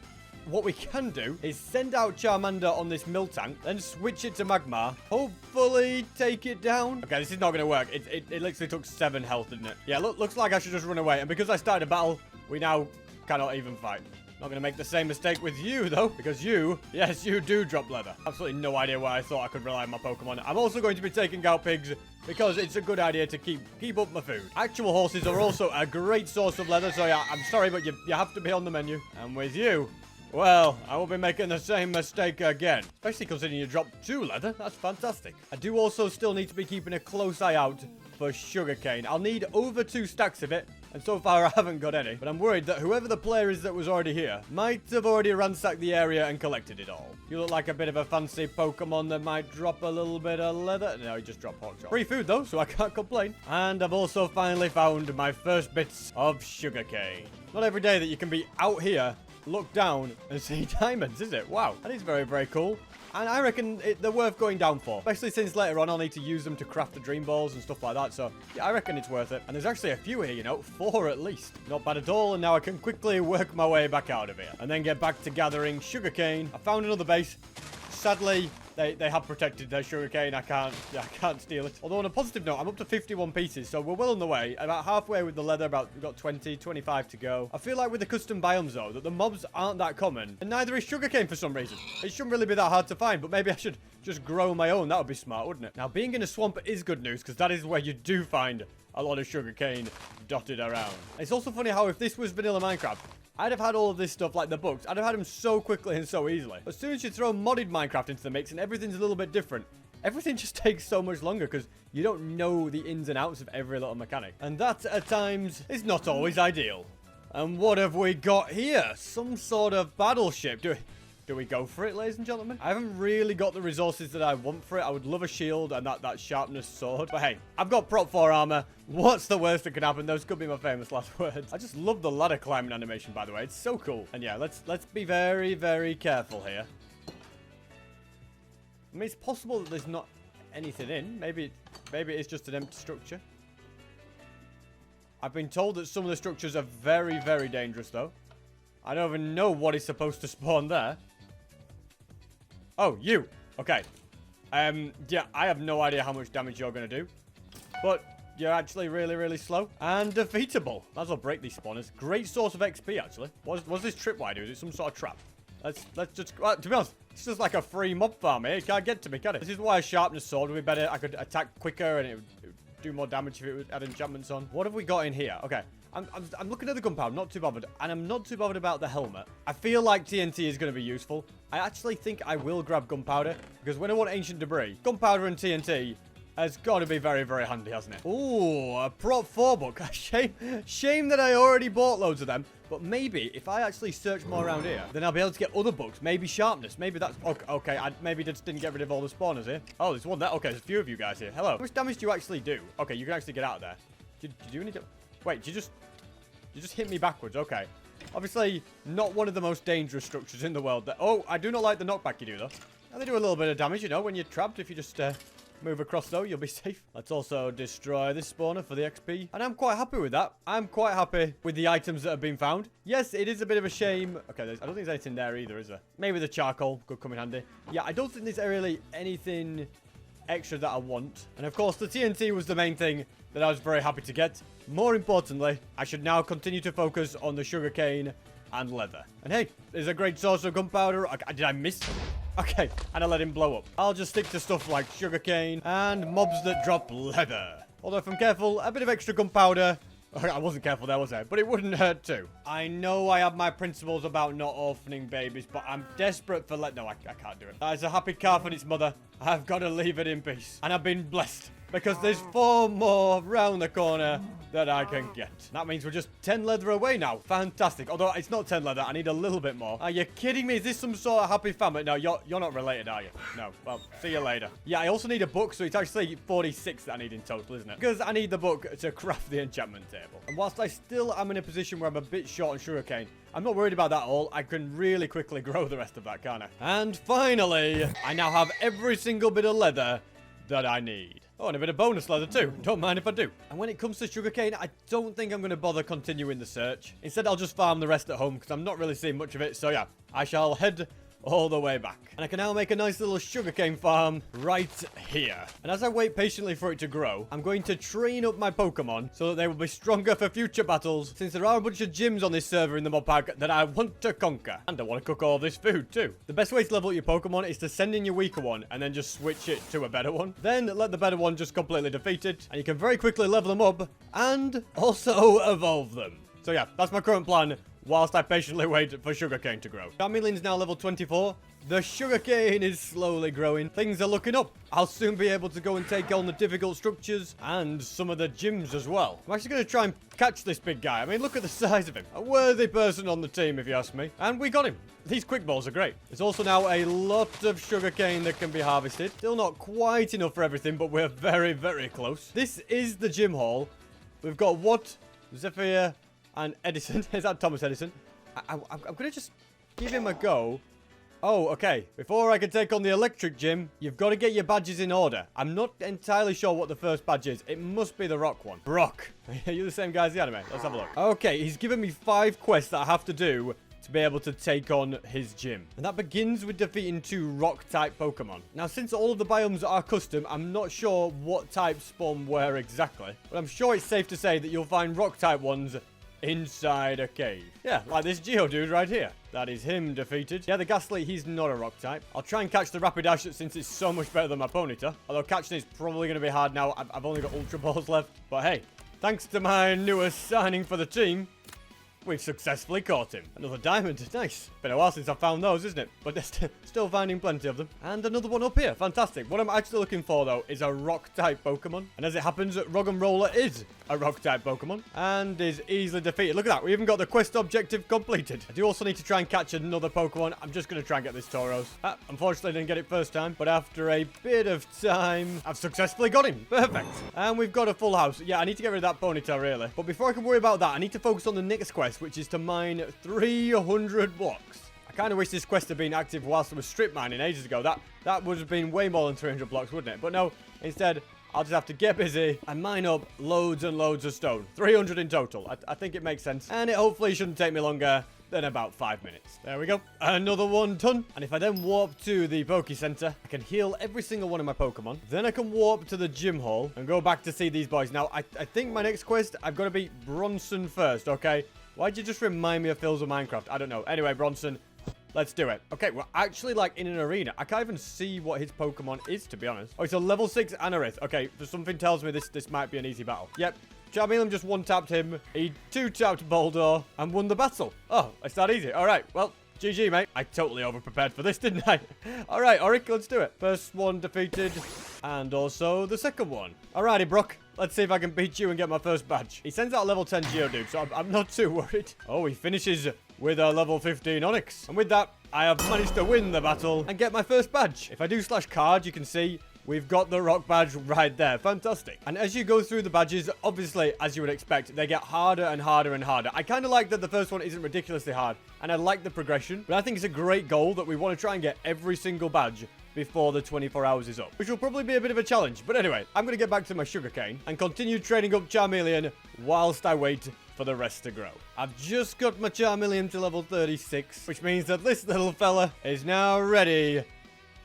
what we can do is send out Charmander on this mill tank, then switch it to Magmar, hopefully take it down. Okay, this is not going to work. It literally took 7 health, didn't it? Yeah, looks like I should just run away. And because I started a battle, we now cannot even fight. Not going to make the same mistake with you, though, because you, yes, you do drop leather. Absolutely no idea why I thought I could rely on my Pokemon. I'm also going to be taking out pigs because it's a good idea to keep up my food. Actual horses are also a great source of leather, so yeah, I'm sorry, but you have to be on the menu. And with you, well, I will be making the same mistake again. Especially considering you dropped 2 leather. That's fantastic. I do also still need to be keeping a close eye out for sugarcane. I'll need over 2 stacks of it. And so far, I haven't got any. But I'm worried that whoever the player is that was already here might have already ransacked the area and collected it all. You look like a bit of a fancy Pokemon that might drop a little bit of leather. No, he just dropped pork chop. Free food, though, so I can't complain. And I've also finally found my first bits of sugarcane. Not every day that you can be out here, look down and see diamonds, is it? Wow, that is very, very cool. And I reckon they're worth going down for. Especially since later on I'll need to use them to craft the dream balls and stuff like that. So, yeah, I reckon it's worth it. And there's actually a few here, you know. 4 at least. Not bad at all. And now I can quickly work my way back out of here. And then get back to gathering sugarcane. I found another base. Sadly, they have protected their sugarcane. I can't steal it. Although on a positive note, I'm up to 51 pieces, so we're well on the way. About halfway with the leather, we've got 20, 25 to go. I feel like with the custom biomes, though, that the mobs aren't that common. And neither is sugarcane for some reason. It shouldn't really be that hard to find, but maybe I should just grow my own. That would be smart, wouldn't it? Now, being in a swamp is good news, because that is where you do find a lot of sugarcane dotted around. It's also funny how if this was vanilla Minecraft, I'd have had all of this stuff like the books. I'd have had them so quickly and so easily. But as soon as you throw modded Minecraft into the mix and everything's a little bit different, everything just takes so much longer because you don't know the ins and outs of every little mechanic. And that, at times, is not always ideal. And what have we got here? Some sort of battleship. Do do we go for it, ladies and gentlemen? I haven't really got the resources that I want for it. I would love a shield and that sharpness sword. But hey, I've got prop 4 armor. What's the worst that could happen? Those could be my famous last words. I just love the ladder climbing animation, by the way. It's so cool. And yeah, let's be very, very careful here. I mean, it's possible that there's not anything in. Maybe it's just an empty structure. I've been told that some of the structures are very, very dangerous, though. I don't even know what is supposed to spawn there. Oh, you. Okay. Yeah, I have no idea how much damage you're going to do. But you're actually really, really slow. And defeatable. Might as well break these spawners. Great source of XP, actually. What's this tripwire do? Is it some sort of trap? Let's just... Well, to be honest, it's just like a free mob farm here. You can't get to me, can it? This is why a sharpness sword would be better. I could attack quicker and it would do more damage if it had enchantments on. What have we got in here? Okay. I'm looking at the gunpowder, not too bothered. And I'm not too bothered about the helmet. I feel like TNT is going to be useful. I actually think I will grab gunpowder. Because when I want ancient debris, gunpowder and TNT has got to be very, very handy, hasn't it? Ooh, a prop 4 book. Shame that I already bought loads of them. But maybe if I actually search more around here, then I'll be able to get other books. Maybe sharpness. Maybe that's... Okay, I maybe just didn't get rid of all the spawners here. Oh, there's one there. Okay, there's a few of you guys here. Hello. How much damage do you actually do? Okay, you can actually get out of there. Did you do any... Wait, you just hit me backwards. Okay. Obviously, not one of the most dangerous structures in the world. Oh, I do not like the knockback you do, though. Now, they do a little bit of damage, you know, when you're trapped. If you just... move across though, you'll be safe. Let's also destroy this spawner for the XP. And I'm quite happy with that. I'm quite happy with the items that have been found. Yes, it is a bit of a shame. Okay, I don't think there's anything there either, is there? Maybe the charcoal could come in handy. Yeah, I don't think there's really anything extra that I want. And of course, the TNT was the main thing that I was very happy to get. More importantly, I should now continue to focus on the sugarcane and leather. And hey, there's a great source of gunpowder. Did I miss? Okay, and I let him blow up. I'll just stick to stuff like sugarcane and mobs that drop leather. Although if I'm careful, a bit of extra gunpowder. I wasn't careful there, was I? But it wouldn't hurt too. I know I have my principles about not orphaning babies, but I'm desperate for No, I can't do it. That is a happy calf and its mother. I've got to leave it in peace. And I've been blessed. Because there's 4 more round the corner that I can get. That means we're just 10 leather away now. Fantastic. Although it's not 10 leather. I need a little bit more. Are you kidding me? Is this some sort of happy family? No, you're not related, are you? No. Well, see you later. Yeah, I also need a book. So it's actually 46 that I need in total, isn't it? Because I need the book to craft the enchantment table. And whilst I still am in a position where I'm a bit short on sugarcane, I'm not worried about that at all. I can really quickly grow the rest of that, can't I? And finally, I now have every single bit of leather that I need. Oh, and a bit of bonus leather too. Don't mind if I do. And when it comes to sugarcane, I don't think I'm going to bother continuing the search. Instead, I'll just farm the rest at home because I'm not really seeing much of it. So yeah, I shall head all the way back. And I can now make a nice little sugarcane farm right here. And as I wait patiently for it to grow, I'm going to train up my Pokemon so that they will be stronger for future battles, since there are a bunch of gyms on this server in the mod pack that I want to conquer. And I want to cook all this food too. The best way to level up your Pokemon is to send in your weaker one and then just switch it to a better one. Then let the better one just completely defeat it, and you can very quickly level them up and also evolve them. So yeah, that's my current plan, whilst I patiently wait for sugarcane to grow. Charmeleon's now level 24. The sugarcane is slowly growing. Things are looking up. I'll soon be able to go and take on the difficult structures and some of the gyms as well. I'm actually going to try and catch this big guy. I mean, look at the size of him. A worthy person on the team, if you ask me. And we got him. These quick balls are great. There's also now a lot of sugarcane that can be harvested. Still not quite enough for everything, but we're very, very close. This is the gym hall. We've got Watt, Zephyr, and Edison. Is that Thomas Edison? I'm going to just give him a go. Oh, okay. Before I can take on the electric gym, you've got to get your badges in order. I'm not entirely sure what the first badge is. It must be the rock one. Brock. Are you the same guy as the anime? Let's have a look. Okay, he's given me 5 quests that I have to do to be able to take on his gym. And that begins with defeating 2 rock-type Pokemon. Now, since all of the biomes are custom, I'm not sure what types spawn where exactly. But I'm sure it's safe to say that you'll find rock-type ones inside a cave. Yeah, like this Geodude right here. That is him defeated. Yeah, the Ghastly, he's not a rock type. I'll try and catch the Rapidash since it's so much better than my Ponyta. Although catching is probably going to be hard now. I've only got Ultra Balls left. But hey, thanks to my newest signing for the team, We've successfully caught him. Another diamond. Nice. Been a while since I found those, isn't it? But they're still finding plenty of them. And another one up here. Fantastic. What I'm actually looking for, though, is a rock-type Pokemon. And as it happens, Roggenrola is a rock-type Pokemon. And is easily defeated. Look at that. We even got the quest objective completed. I do also need to try and catch another Pokemon. I'm just going to try and get this Tauros. Unfortunately, I didn't get it first time. But after a bit of time, I've successfully got him. Perfect. And we've got a full house. Yeah, I need to get rid of that Ponytail, really. But before I can worry about that, I need to focus on the next quest, which is to mine 300 blocks. I kind of wish this quest had been active whilst I was strip mining ages ago. That would have been way more than 300 blocks, wouldn't it? But no, instead, I'll just have to get busy and mine up loads and loads of stone. 300 in total. I think it makes sense. And it hopefully shouldn't take me longer than about 5 minutes. There we go. Another one done. And if I then warp to the Poke Center, I can heal every single one of my Pokemon. Then I can warp to the gym hall and go back to see these boys. Now, I think my next quest, I've got to beat Bronson first, okay? Why'd you just remind me of Phil's of Minecraft? I don't know. Anyway, Bronson, let's do it. Okay, we're actually like in an arena. I can't even see what his Pokemon is, to be honest. Oh, it's a level 6 Anorith. Okay, something tells me this might be an easy battle. Yep. Charmeleon just one-tapped him. He two-tapped Boldor and won the battle. Oh, it's that easy. All right, well, GG, mate. I totally over-prepared for this, didn't I? All right, Auric, let's do it. First one defeated, and also the second one. Alrighty, Brock. Let's see if I can beat you and get my first badge. He sends out a level 10 Geodude, so I'm not too worried. Oh, he finishes with a level 15 Onix. And with that, I have managed to win the battle and get my first badge. If I do /card, you can see we've got the rock badge right there. Fantastic. And as you go through the badges, obviously, as you would expect, they get harder and harder and harder. I kind of like that the first one isn't ridiculously hard, and I like the progression, but I think it's a great goal that we want to try and get every single badge before the 24 hours is up, which will probably be a bit of a challenge. But anyway, I'm going to get back to my sugarcane and continue training up Charmeleon whilst I wait for the rest to grow. I've just got my Charmeleon to level 36, which means that this little fella is now ready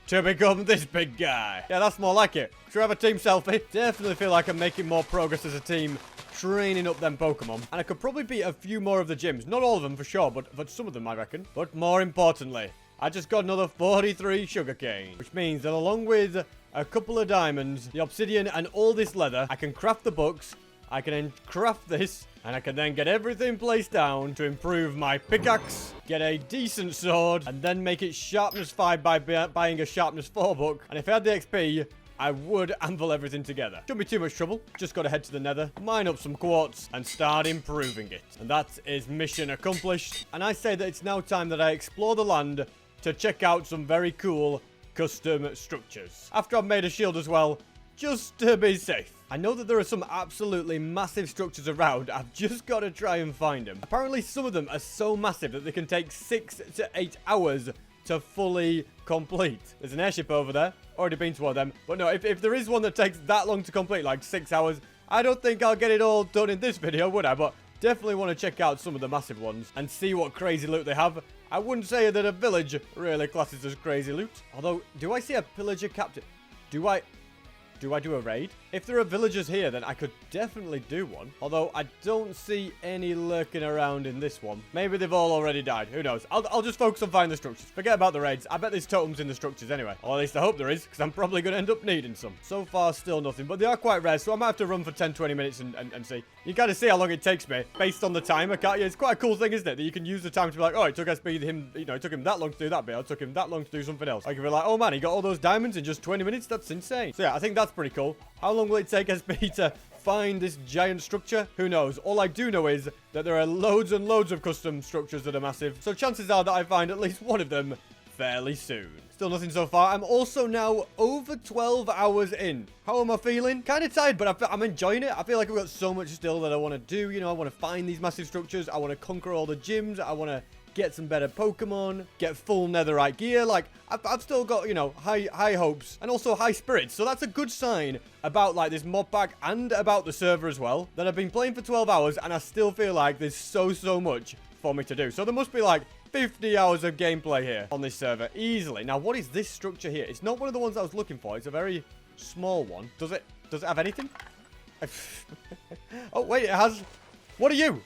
to become this big guy. Yeah, that's more like it. Should we have a team selfie? Definitely feel like I'm making more progress as a team, training up them Pokemon. And I could probably beat a few more of the gyms. Not all of them for sure, but some of them I reckon. But more importantly, I just got another 43 sugarcane, which means that along with a couple of diamonds, the obsidian, and all this leather, I can craft the books, I can then craft this, and I can then get everything placed down to improve my pickaxe, get a decent sword, and then make it sharpness 5 by buying a sharpness 4 book. And if I had the XP, I would anvil everything together. Shouldn't be too much trouble. Just got to head to the Nether, mine up some quartz, and start improving it. And that is mission accomplished. And I say that it's now time that I explore the land to check out some very cool custom structures. After I've made a shield as well, just to be safe. I know that there are some absolutely massive structures around. I've just got to try and find them. Apparently some of them are so massive that they can take 6 to 8 hours to fully complete. There's an airship over there. Already been to one of them. But no, if there is one that takes that long to complete, like 6 hours, I don't think I'll get it all done in this video, would I? But definitely want to check out some of the massive ones and see what crazy loot they have. I wouldn't say that a village really classes as crazy loot. Although, do I see a pillager captain? Do I do a raid? If there are villagers here, then I could definitely do one. Although, I don't see any lurking around in this one. Maybe they've all already died. Who knows? I'll just focus on finding the structures. Forget about the raids. I bet there's totems in the structures anyway. Or at least I hope there is, because I'm probably going to end up needing some. So far, still nothing. But they are quite rare, so I might have to run for 10-20 minutes and see. You kind of see how long it takes me based on the timer, can't you? It's quite a cool thing, isn't it? That you can use the time to be like, oh, it took him, you know, it took him that long to do that bit. Or it took him that long to do something else. I can be like, oh man, he got all those diamonds in just 20 minutes. That's insane. So yeah, I think that's pretty cool. How long will it take SP to find this giant structure? Who knows? All I do know is that there are loads and loads of custom structures that are massive. So chances are that I find at least one of them fairly soon. Still nothing so far. I'm also now over 12 hours in. How am I feeling? Kind of tired, but I'm enjoying it. I feel like I've got so much still that I want to do. You know, I want to find these massive structures. I want to conquer all the gyms. I want to get some better Pokemon, get full Netherite gear. Like, I've still got, you know, high hopes and also high spirits. So that's a good sign about, like, this mod pack and about the server as well, that I've been playing for 12 hours and I still feel like there's so much for me to do. So there must be, like, 50 hours of gameplay here on this server easily. Now, what is this structure here? It's not one of the ones I was looking for. It's a very small one. Does it have anything? Oh, wait, it has... What are you?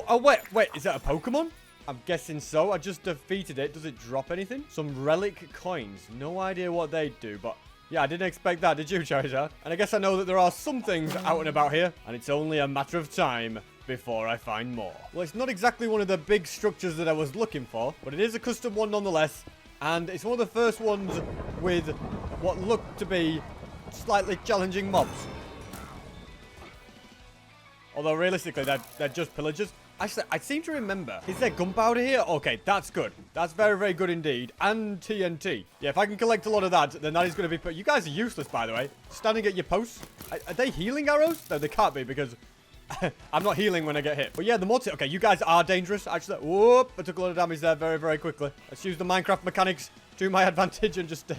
Oh, wait, is that a Pokemon? I'm guessing so. I just defeated it. Does it drop anything? Some relic coins. No idea what they do, but yeah, I didn't expect that, did you, Charizard? And I guess I know that there are some things out and about here, and it's only a matter of time before I find more. Well, it's not exactly one of the big structures that I was looking for, but it is a custom one nonetheless. And it's one of the first ones with what looked to be slightly challenging mobs. Although realistically, they're just pillagers. Actually, I seem to remember. Is there gunpowder here? Okay, that's good. That's very, very good indeed. And TNT. Yeah, if I can collect a lot of that, then that is going to be... You guys are useless, by the way. Standing at your posts. Are they healing arrows? No, they can't be because I'm not healing when I get hit. But yeah, the more... Okay, you guys are dangerous, actually. Whoop! I took a lot of damage there very, very quickly. Let's use the Minecraft mechanics to my advantage and just...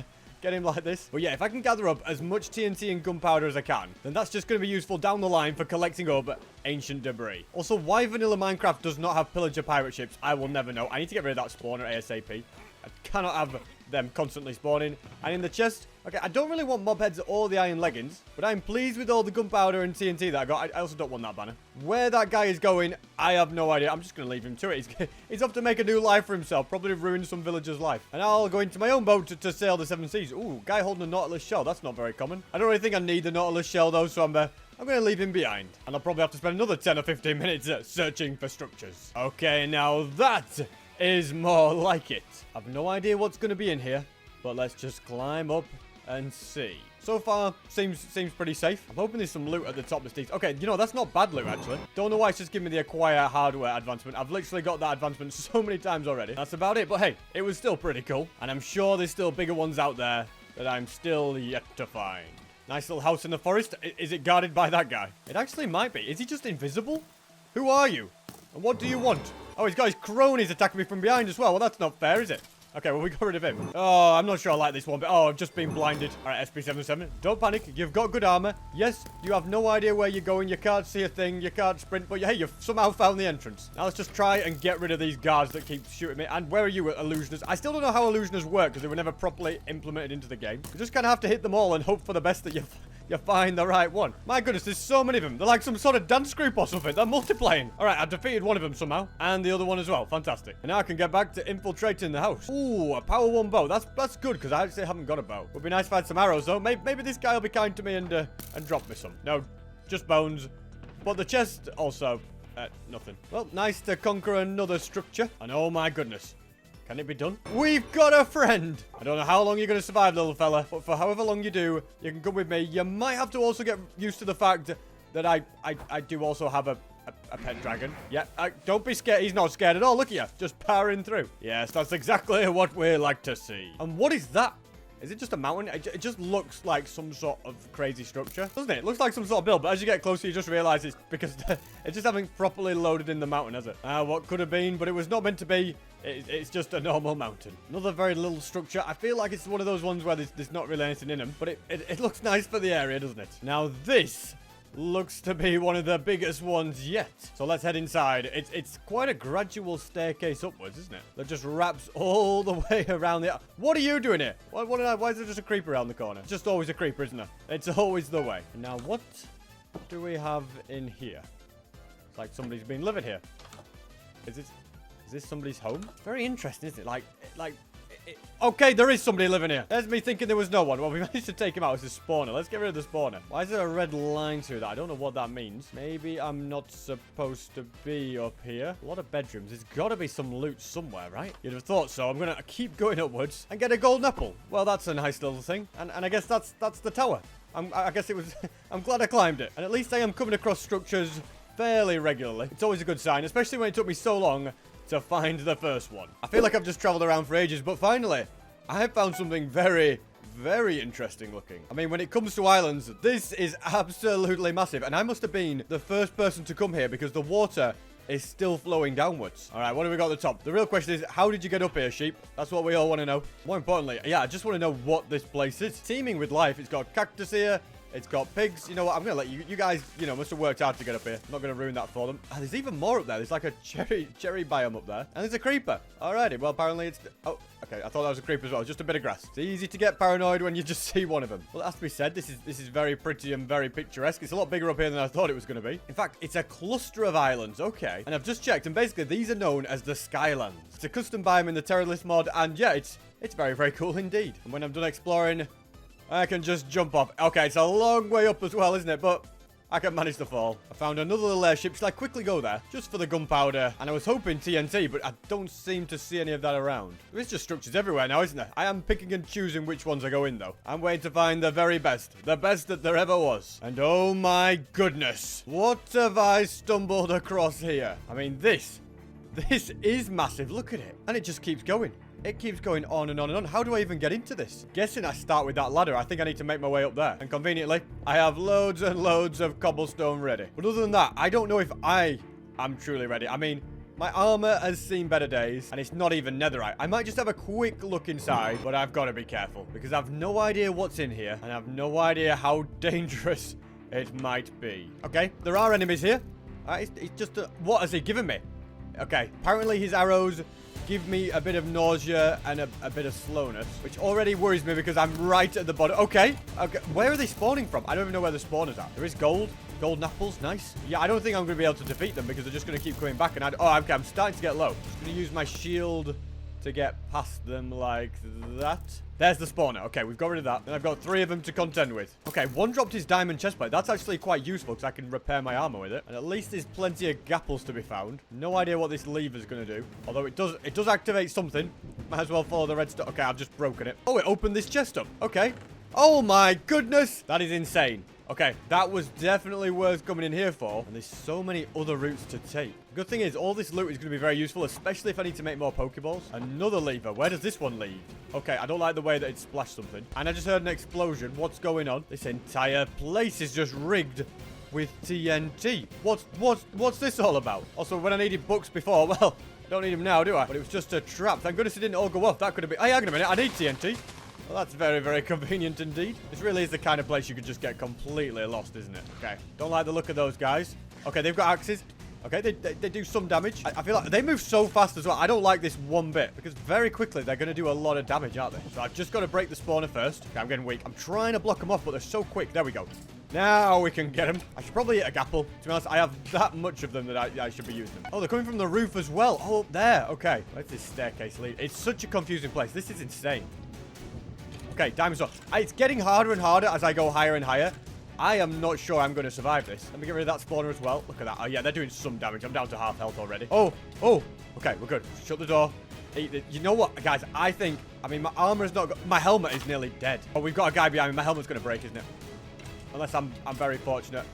get him like this. But yeah, if I can gather up as much TNT and gunpowder as I can, then that's just going to be useful down the line for collecting up ancient debris. Also, why vanilla Minecraft does not have pillager pirate ships, I will never know. I need to get rid of that spawner ASAP. I cannot have them constantly spawning. And in the chest, okay, I don't really want mob heads or the iron leggings, but I'm pleased with all the gunpowder and TNT that I got. I also don't want that banner. Where that guy is going, I have no idea. I'm just going to leave him to it. He's off to make a new life for himself, probably ruin some villager's life. And I'll go into my own boat to sail the 7 seas. Ooh, guy holding a Nautilus shell. That's not very common. I don't really think I need the Nautilus shell, though, so I'm going to leave him behind. And I'll probably have to spend another 10 or 15 minutes searching for structures. Okay, now that is more like it. I've no idea what's going to be in here, but let's just climb up and see. So far, seems pretty safe. I'm hoping there's some loot at the top of these. Okay, you know, that's not bad loot, actually. Don't know why it's just giving me the acquire hardware advancement. I've literally got that advancement so many times already. That's about it, but hey, it was still pretty cool. And I'm sure there's still bigger ones out there that I'm still yet to find. Nice little house in the forest. Is it guarded by that guy? It actually might be. Is he just invisible? Who are you? And what do you want? Oh, he's got his cronies attacking me from behind as well. Well, that's not fair, is it? Okay, well, we got rid of him. Oh, I'm not sure I like this one, but oh, I've just been blinded. All right, SP77. Don't panic. You've got good armor. Yes, you have no idea where you're going. You can't see a thing. You can't sprint, but hey, you've somehow found the entrance. Now let's just try and get rid of these guards that keep shooting me. And where are you, illusioners? I still don't know how illusioners work because they were never properly implemented into the game. You just kind of have to hit them all and hope for the best that you find the right one. My goodness, there's so many of them. They're like some sort of dance group or something. They're multiplying. All right, I defeated one of them somehow. And the other one as well. Fantastic. And now I can get back to infiltrating the house. Ooh, a power 1 bow. That's good because I actually haven't got a bow. Would be nice if I had some arrows though. Maybe this guy will be kind to me and drop me some. No, just bones. But the chest also, nothing. Well, nice to conquer another structure. And oh my goodness. Can it be done? We've got a friend! I don't know how long you're going to survive, little fella, but for however long you do, you can come with me. You might have to also get used to the fact that I do also have a pet dragon. Yeah, don't be scared. He's not scared at all. Look at you. Just powering through. Yes, that's exactly what we like to see. And what is that? Is it just a mountain? It just looks like some sort of crazy structure, doesn't it? It looks like some sort of build, but as you get closer, you just realize it's because it just haven't properly loaded in the mountain, has it? What could have been, but it was not meant to be. It's just a normal mountain. Another very little structure. I feel like it's one of those ones where there's not really anything in them, but it looks nice for the area, doesn't it? Now, this looks to be one of the biggest ones yet. So let's head inside. It's quite a gradual staircase upwards, isn't it? That just wraps all the way around the... What are you doing here? Why is there just a creeper around the corner? It's just always a creeper, isn't it? It's always the way. Now, what do we have in here? It's like somebody's been living here. Is this somebody's home? Very interesting, isn't it? Okay, there is somebody living here. There's me thinking there was no one. Well, we managed to take him out as a spawner. Let's get rid of the spawner. Why is there a red line through that? I don't know what that means. Maybe I'm not supposed to be up here. A lot of bedrooms. There's got to be some loot somewhere, right? You'd have thought so. I'm going to keep going upwards and get a golden apple. Well, that's a nice little thing. And I guess that's the tower. I guess it was... I'm glad I climbed it. And at least I am coming across structures fairly regularly. It's always a good sign, especially when it took me so long to find the first one. I feel like I've just traveled around for ages, but finally, I have found something very, very interesting looking. I mean, when it comes to islands, this is absolutely massive, and I must have been the first person to come here because the water is still flowing downwards. All right, what do we got at the top? The real question is, how did you get up here, sheep? That's what we all want to know. More importantly, yeah, I just want to know what this place is. Teeming with life. It's got cactus here. It's got pigs. You know what? I'm going to let you guys, must have worked hard to get up here. I'm not going to ruin that for them. There's even more up there. There's like a cherry biome up there. And there's a creeper. Alrighty. Well, apparently it's... Oh, okay. I thought that was a creeper as well. Just a bit of grass. It's easy to get paranoid when you just see one of them. Well, it has to be said, this is very pretty and very picturesque. It's a lot bigger up here than I thought it was going to be. In fact, it's a cluster of islands. Okay. And I've just checked. And basically, these are known as the Skylands. It's a custom biome in the Terrorlist mod. And yeah, it's very, very cool indeed. And when I'm done exploring... I can just jump off. Okay, it's a long way up as well, isn't it? But I can manage to fall. I found another little airship. Should I quickly go there? Just for the gunpowder. And I was hoping TNT, but I don't seem to see any of that around. There is just structures everywhere now, isn't there? I am picking and choosing which ones I go in, though. I'm waiting to find the very best. The best that there ever was. And oh my goodness. What have I stumbled across here? I mean, this is massive. Look at it. And it just keeps going. It keeps going on and on and on. How do I even get into this? Guessing I start with that ladder. I think I need to make my way up there. And conveniently, I have loads and loads of cobblestone ready. But other than that, I don't know if I am truly ready. I mean, my armor has seen better days, and it's not even netherite. I might just have a quick look inside, but I've got to be careful, because I've no idea what's in here, and I've no idea how dangerous it might be. Okay, there are enemies here. It's just what has he given me? Okay, apparently his arrows give me a bit of nausea and a bit of slowness, which already worries me because I'm right at the bottom. Okay. Where are they spawning from? I don't even know where the spawners are. There is gold. Golden apples. Nice. Yeah, I don't think I'm going to be able to defeat them because they're just going to keep coming back. And okay, I'm starting to get low. Just going to use my shield to get past them like that. There's the spawner. Okay, we've got rid of that. And I've got 3 of them to contend with. Okay, one dropped his diamond chestplate. That's actually quite useful because I can repair my armor with it. And at least there's plenty of gapples to be found. No idea what this lever's going to do. Although it does activate something. Might as well follow the redstone. Okay, I've just broken it. Oh, it opened this chest up. Okay. Oh my goodness. That is insane. Okay, that was definitely worth coming in here for. And there's so many other routes to take. Good thing is, all this loot is going to be very useful, especially if I need to make more Pokeballs. Another lever. Where does this one lead? Okay, I don't like the way that it splashed something. And I just heard an explosion. What's going on? This entire place is just rigged with TNT. What's this all about? Also, when I needed books before, well, I don't need them now, do I? But it was just a trap. Thank goodness it didn't all go off. That could have been... Hey, hang on a minute. I need TNT. Well, that's very, very convenient indeed. This really is the kind of place you could just get completely lost, isn't it? Okay. Don't like the look of those guys. Okay, they've got axes. Okay, they do some damage. I feel like they move so fast as well. I don't like this one bit because very quickly they're going to do a lot of damage, aren't they? So I've just got to break the spawner first. Okay, I'm getting weak. I'm trying to block them off, but they're so quick. There we go. Now we can get them. I should probably eat a gapple. To be honest, I have that much of them that I should be using them. Oh, they're coming from the roof as well. Oh, up there. Okay. Where's this staircase lead? It's such a confusing place. This is insane. Okay, diamond sword. It's getting harder and harder as I go higher and higher. I am not sure I'm going to survive this. Let me get rid of that spawner as well. Look at that. Oh, yeah, they're doing some damage. I'm down to half health already. Oh. Okay, we're good. Shut the door. You know what, guys? I mean, my armor is not... My helmet is nearly dead. Oh, we've got a guy behind me. My helmet's going to break, isn't it? Unless I'm very fortunate.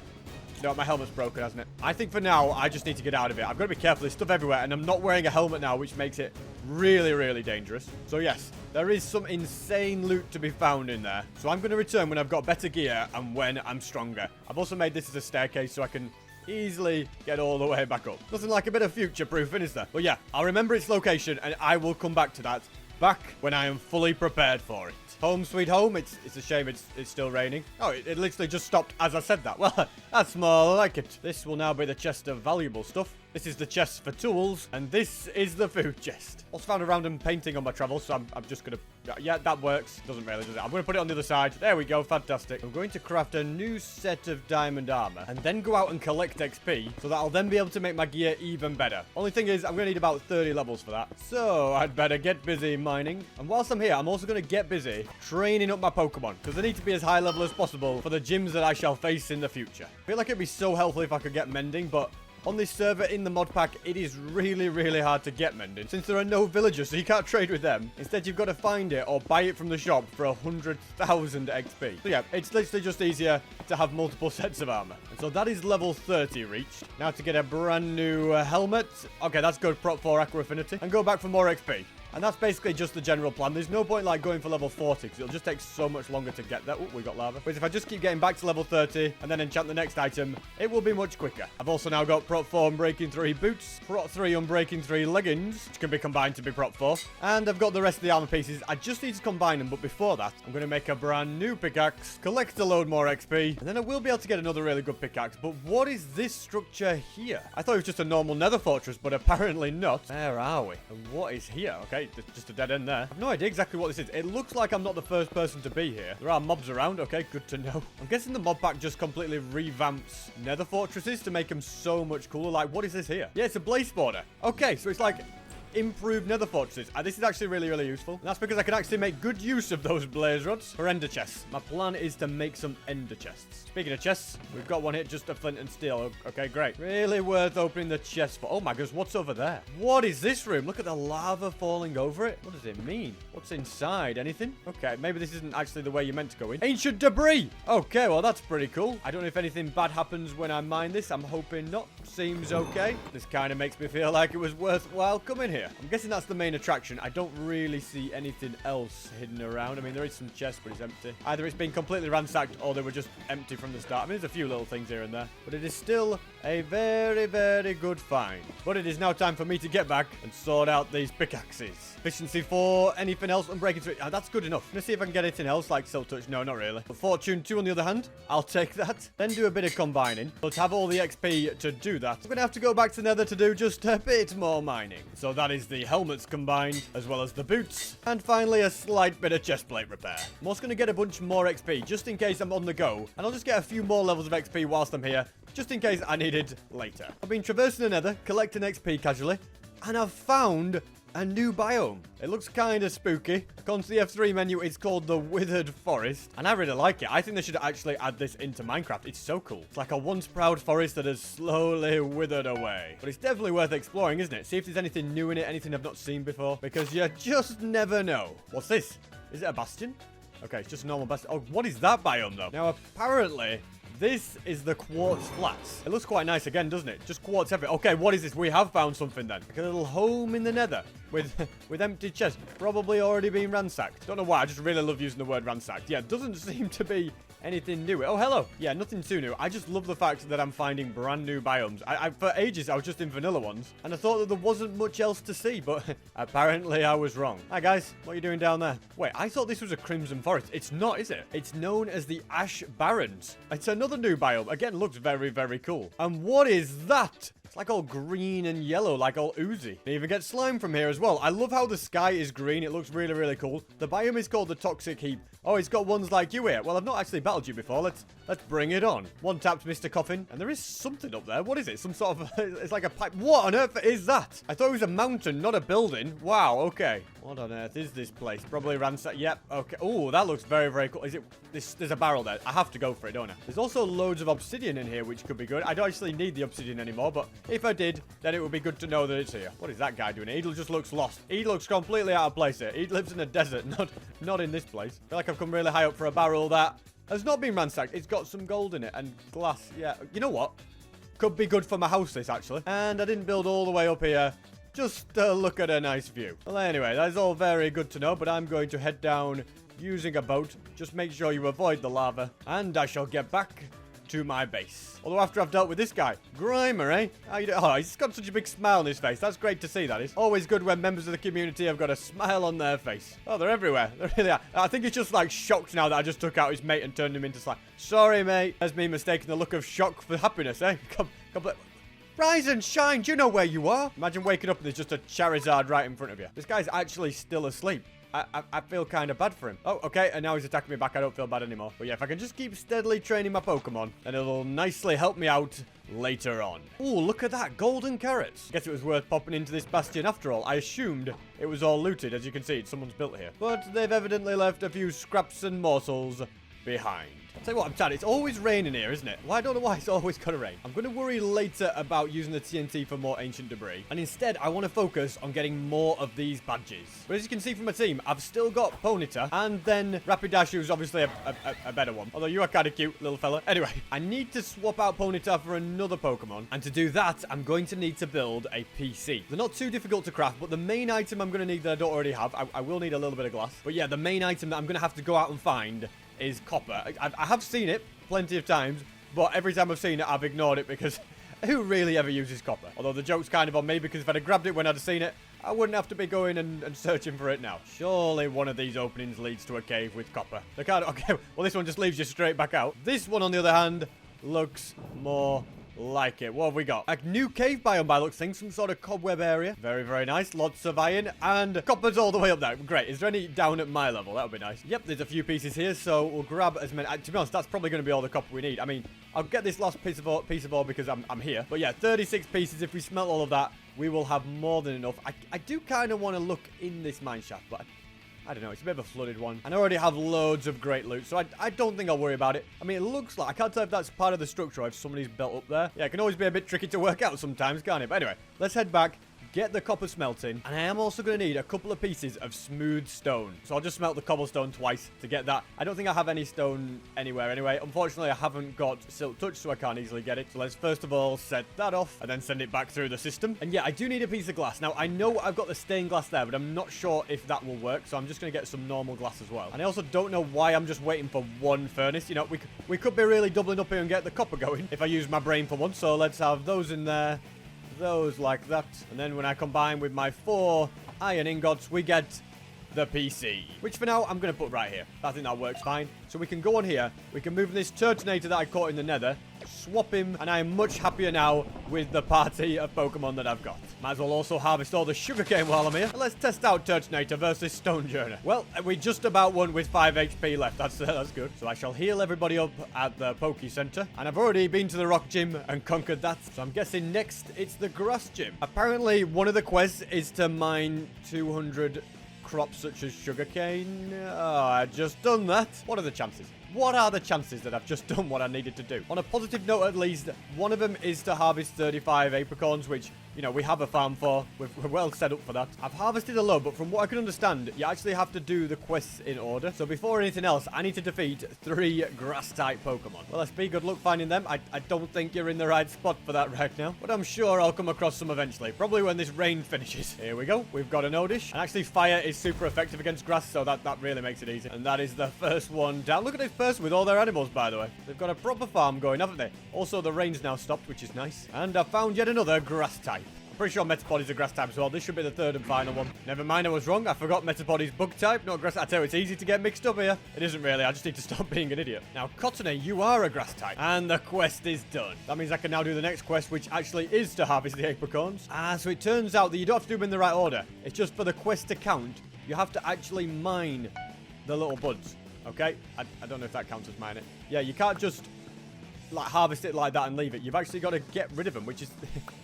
No, my helmet's broken, hasn't it? I think for now, I just need to get out of it. I've got to be careful. There's stuff everywhere, and I'm not wearing a helmet now, which makes it really, really dangerous. So, yes, there is some insane loot to be found in there. So I'm going to return when I've got better gear and when I'm stronger. I've also made this as a staircase so I can easily get all the way back up. Nothing like a bit of future-proofing, is there? But yeah, I'll remember its location, and I will come back to that back when I am fully prepared for it. Home sweet home. It's a shame it's still raining. Oh, it literally just stopped as I said that. Well, that's more like it. This will now be the chest of valuable stuff. This is the chest for tools, and this is the food chest. Also found a random painting on my travels, so I'm just going to... Yeah, that works. Doesn't really, does it? I'm going to put it on the other side. There we go. Fantastic. I'm going to craft a new set of diamond armor, and then go out and collect XP, so that I'll then be able to make my gear even better. Only thing is, I'm going to need about 30 levels for that. So, I'd better get busy mining. And whilst I'm here, I'm also going to get busy training up my Pokemon, because they need to be as high level as possible for the gyms that I shall face in the future. I feel like it'd be so helpful if I could get mending, but... on this server in the mod pack, it is really, really hard to get mending since there are no villagers, so you can't trade with them. Instead, you've got to find it or buy it from the shop for 100,000 XP. So yeah, it's literally just easier to have multiple sets of armor. And so that is level 30 reached. Now to get a brand new helmet. Okay, that's good. Prop 4 Aqua Affinity. And go back for more XP. And that's basically just the general plan. There's no point like going for level 40 because it'll just take so much longer to get there. Oh, we got lava. But if I just keep getting back to level 30 and then enchant the next item, it will be much quicker. I've also now got Prop 4 Unbreaking 3 boots, Prop 3 Unbreaking 3 leggings, which can be combined to be Prop 4. And I've got the rest of the armor pieces. I just need to combine them, but before that, I'm going to make a brand new pickaxe, collect a load more XP, and then I will be able to get another really good pickaxe. But what is this structure here? I thought it was just a normal nether fortress, but apparently not. Where are we? And what is here? Okay, just a dead end there. I have no idea exactly what this is. It looks like I'm not the first person to be here. There are mobs around. Okay, good to know. I'm guessing the mod pack just completely revamps nether fortresses to make them so much cooler. Like, what is this here? Yeah, it's a blaze spawner. Okay, so it's like improved nether fortresses. This is actually really, really useful. And that's because I can actually make good use of those blaze rods for ender chests. My plan is to make some ender chests. Speaking of chests, we've got one here, just a flint and steel. Okay, great. Really worth opening the chest for. Oh my goodness, what's over there? What is this room? Look at the lava falling over it. What does it mean? What's inside? Anything? Okay, maybe this isn't actually the way you meant to go in. Ancient debris! Okay, well, that's pretty cool. I don't know if anything bad happens when I mine this. I'm hoping not. Seems okay. This kind of makes me feel like it was worthwhile coming here. I'm guessing that's the main attraction. I don't really see anything else hidden around. I mean, there is some chests, but it's empty. Either it's been completely ransacked or they were just empty from the start. I mean, there's a few little things here and there, but it is still a very, very good find. But it is now time for me to get back and sort out these pickaxes. Efficiency 4, anything else? Unbreaking 3. That's good enough. Let's see if I can get anything else like Silk Touch. No, not really. But Fortune 2 on the other hand, I'll take that. Then do a bit of combining. Let's have all the XP to do that. I'm going to have to go back to Nether to do just a bit more mining. So that is the helmets combined, as well as the boots. And finally, a slight bit of chestplate repair. I'm also going to get a bunch more XP, just in case I'm on the go. And I'll just get a few more levels of XP whilst I'm here, just in case I need it later. I've been traversing the Nether, collecting XP casually, and I've found a new biome. It looks kind of spooky. According to the F3 menu, it's called the Withered Forest. And I really like it. I think they should actually add this into Minecraft. It's so cool. It's like a once proud forest that has slowly withered away. But it's definitely worth exploring, isn't it? See if there's anything new in it, anything I've not seen before. Because you just never know. What's this? Is it a bastion? Okay, it's just a normal bastion. Oh, what is that biome, though? Now, apparently, this is the quartz flats. It looks quite nice again, doesn't it? Just quartz everywhere. Okay, what is this? We have found something then. Like a little home in the Nether with empty chests. Probably already been ransacked. Don't know why. I just really love using the word ransacked. Yeah, it doesn't seem to be anything new. Oh, hello. Yeah, nothing too new. I just love the fact that I'm finding brand new biomes. For ages, I was just in vanilla ones, and I thought that there wasn't much else to see, but apparently I was wrong. Hi, guys. What are you doing down there? Wait, I thought this was a crimson forest. It's not, is it? It's known as the Ash Barrens. It's another new biome. Again, looks very, very cool. And what is that? It's like all green and yellow, like all oozy. You even get slime from here as well. I love how the sky is green. It looks really, really cool. The biome is called the Toxic Heap. Oh, it's got ones like you here. Well, I've not actually battled you before. Let's bring it on. One tapped Mr. Coffin. And there is something up there. What is it? Some sort of... it's like a pipe. What on earth is that? I thought it was a mountain, not a building. Wow, okay. What on earth is this place? Probably ransacked. Yep, okay. Oh, that looks very, very cool. Is it... There's a barrel there. I have to go for it, don't I? There's also loads of obsidian in here, which could be good. I don't actually need the obsidian anymore, but if I did, then it would be good to know that it's here. What is that guy doing? He just looks lost. He looks completely out of place here. He lives in a desert, not in this place. I feel like I've come really high up for a barrel that has not been ransacked. It's got some gold in it and glass. Yeah, you know what? Could be good for my house, this, actually. And I didn't build all the way up here just to look at a nice view. Well, anyway, that's all very good to know, but I'm going to head down using a boat. Just make sure you avoid the lava, and I shall get back to my base. Although after I've dealt with this guy, Grimer, eh? How you doing? Oh, he's got such a big smile on his face. That's great to see, that is. Always good when members of the community have got a smile on their face. Oh, they're everywhere. They really are. I think he's just like shocked now that I just took out his mate and turned him into slime. Sorry, mate. There's me mistaking the look of shock for happiness, eh? Come. Rise and shine. Do you know where you are? Imagine waking up and there's just a Charizard right in front of you. This guy's actually still asleep. I feel kind of bad for him. Oh, okay, and now he's attacking me back. I don't feel bad anymore. But yeah, if I can just keep steadily training my Pokemon, then it'll nicely help me out later on. Ooh, look at that. Golden carrots. Guess it was worth popping into this bastion after all. I assumed it was all looted. As you can see, someone's built here. But they've evidently left a few scraps and morsels behind. I'll tell you what, I'm sad. It's always raining here, isn't it? Well, I don't know why it's always gotta rain. I'm going to worry later about using the TNT for more ancient debris. And instead, I want to focus on getting more of these badges. But as you can see from my team, I've still got Ponyta. And then Rapidash, who's obviously a better one. Although you are kind of cute, little fella. Anyway, I need to swap out Ponyta for another Pokemon. And to do that, I'm going to need to build a PC. They're not too difficult to craft, but the main item I'm going to need that I don't already have, I will need a little bit of glass. But yeah, the main item that I'm going to have to go out and find is copper. I have seen it plenty of times, but every time I've seen it, I've ignored it because who really ever uses copper? Although the joke's kind of on me because if I'd have grabbed it when I'd have seen it, I wouldn't have to be going and searching for it now. Surely one of these openings leads to a cave with copper. They can't. Okay, well, this one just leaves you straight back out. This one, on the other hand, looks more like it. What have we got? A new cave biome by looks things. Some sort of cobweb area. Very, very nice. Lots of iron. And copper's all the way up there. Great. Is there any down at my level? That would be nice. Yep, there's a few pieces here. So we'll grab as many. To be honest, that's probably going to be all the copper we need. I mean, I'll get this last piece of ore because I'm here. But yeah, 36 pieces. If we smelt all of that, we will have more than enough. I do kind of want to look in this mine shaft, but I don't know. It's a bit of a flooded one. And I already have loads of great loot, so I don't think I'll worry about it. I mean, it looks like... I can't tell if that's part of the structure or if somebody's built up there. Yeah, it can always be a bit tricky to work out sometimes, can't it? But anyway, let's head back. Get the copper smelting, and I am also going to need a couple of pieces of smooth stone. So I'll just smelt the cobblestone twice to get that. I don't think I have any stone anywhere anyway. Unfortunately, I haven't got silk touch, so I can't easily get it. So let's first of all set that off and then send it back through the system. And yeah, I do need a piece of glass. Now, I know I've got the stained glass there, but I'm not sure if that will work. So I'm just going to get some normal glass as well. And I also don't know why I'm just waiting for one furnace. You know, we could be really doubling up here and get the copper going if I use my brain for once. So let's have those in there. Those like that, and then when I combine with my 4 iron ingots, we get the PC, which for now I'm going to put right here. I think that works fine. So we can go on here, we can move this Turtonator that I caught in the Nether, swap him, and I am much happier now with the party of Pokemon that I've got. Might as well also harvest all the sugarcane while I'm here. And let's test out Turtonator versus Stonejourner. Well, we just about won with 5 HP left. That's good. So I shall heal everybody up at the Poke Center. And I've already been to the Rock Gym and conquered that. So I'm guessing next it's the Grass Gym. Apparently, one of the quests is to mine 200 crops such as sugarcane. Oh, I've just done that. What are the chances? What are the chances that I've just done what I needed to do? On a positive note, at least, one of them is to harvest 35 apricorns, which, you know, we have a farm for. We're well set up for that. I've harvested a load, but from what I can understand, you actually have to do the quests in order. So before anything else, I need to defeat 3 grass-type Pokemon. Well, SP, good luck finding them. I don't think you're in the right spot for that right now, but I'm sure I'll come across some eventually. Probably when this rain finishes. Here we go. We've got an Oddish. And actually, fire is super effective against grass, so that really makes it easy. And that is the first one down. Look at this person with all their animals, by the way. They've got a proper farm going, haven't they? Also, the rain's now stopped, which is nice. And I found yet another grass type. I'm pretty sure Metapod is a grass type as well. This should be the third and final one. Never mind, I was wrong. I forgot Metapod is bug type, not grass. I tell you, it's easy to get mixed up here. It isn't really. I just need to stop being an idiot. Now, Cottony, you are a grass type. And the quest is done. That means I can now do the next quest, which actually is to harvest the apricorns. So it turns out that you don't have to do them in the right order. It's just for the quest to count, you have to actually mine the little buds. Okay? I don't know if that counts as mining. Yeah, you can't just like harvest it like that and leave it. You've actually got to get rid of them, which is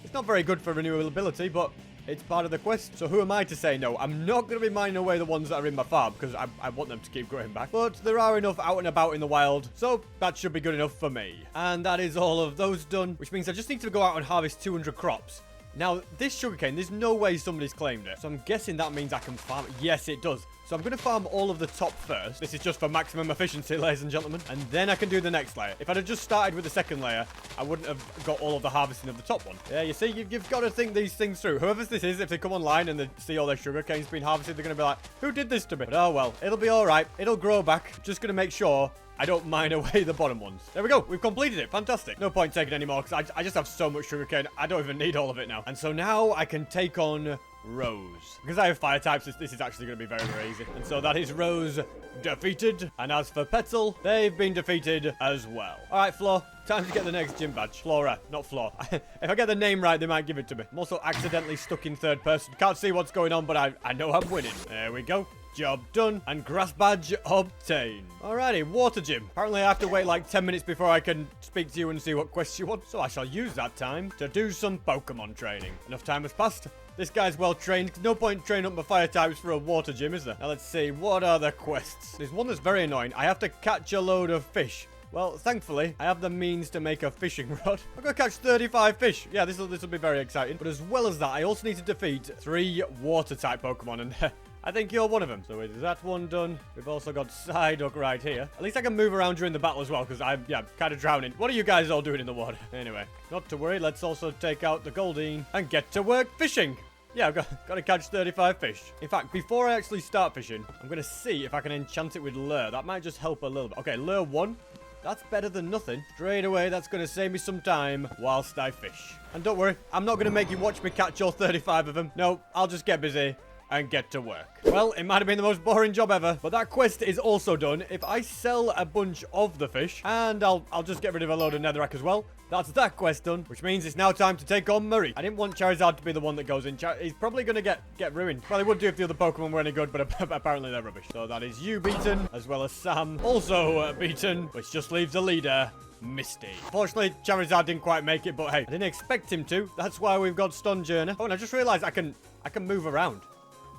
it's not very good for renewability, but it's part of the quest. So who am I to say no? I'm not going to be mining away the ones that are in my farm because I want them to keep growing back. But there are enough out and about in the wild, so that should be good enough for me. And that is all of those done, which means I just need to go out and harvest 200 crops. Now, this sugarcane, there's no way somebody's claimed it. So I'm guessing that means I can farm it. Yes, it does. So I'm going to farm all of the top first. This is just for maximum efficiency, ladies and gentlemen. And then I can do the next layer. If I'd have just started with the second layer, I wouldn't have got all of the harvesting of the top one. Yeah, you see, you've got to think these things through. Whoever this is, if they come online and they see all their sugarcanes being harvested, they're going to be like, who did this to me? But oh well, it'll be all right. It'll grow back. Just going to make sure I don't mine away the bottom ones. There we go. We've completed it. Fantastic. No point taking any more because I just have so much sugarcane. I don't even need all of it now. And so now I can take on Rose. Because I have fire types, this is actually going to be very, very easy. And so that is Rose defeated. And as for Petal, they've been defeated as well. All right, Flo. Time to get the next gym badge. Flora, not Flo. If I get the name right, they might give it to me. I'm also accidentally stuck in third person. Can't see what's going on, but I know I'm winning. There we go. Job done. And grass badge obtained. Alrighty, water gym. Apparently I have to wait like 10 minutes before I can speak to you and see what quests you want. So I shall use that time to do some Pokemon training. Enough time has passed. This guy's well trained. No point training up my fire types for a water gym, is there? Now let's see. What are the quests? There's one that's very annoying. I have to catch a load of fish. Well, thankfully, I have the means to make a fishing rod. I'm going to catch 35 fish. Yeah, this will be very exciting. But as well as that, I also need to defeat 3 water-type Pokemon. And I think you're one of them. So with that one done, we've also got Psyduck right here. At least I can move around during the battle as well, because I'm kind of drowning. What are you guys all doing in the water? Anyway, not to worry. Let's also take out the Goldeen and get to work fishing. Yeah, I've got to catch 35 fish. In fact, before I actually start fishing, I'm going to see if I can enchant it with lure. That might just help a little bit. Okay, lure 1. That's better than nothing. Straight away, that's going to save me some time whilst I fish. And don't worry, I'm not going to make you watch me catch all 35 of them. No, I'll just get busy and get to work. Well, it might have been the most boring job ever, but that quest is also done. If I sell a bunch of the fish, and I'll just get rid of a load of netherrack as well, that's that quest done, which means it's now time to take on Murray. I didn't want Charizard to be the one that goes in. He's probably going to get ruined. Well, he would do if the other Pokemon were any good, but apparently they're rubbish. So that is you beaten, as well as Sam also beaten, which just leaves a leader, Misty. Fortunately, Charizard didn't quite make it, but hey, I didn't expect him to. That's why we've got Stun Journey. Oh, and I just realized I can move around.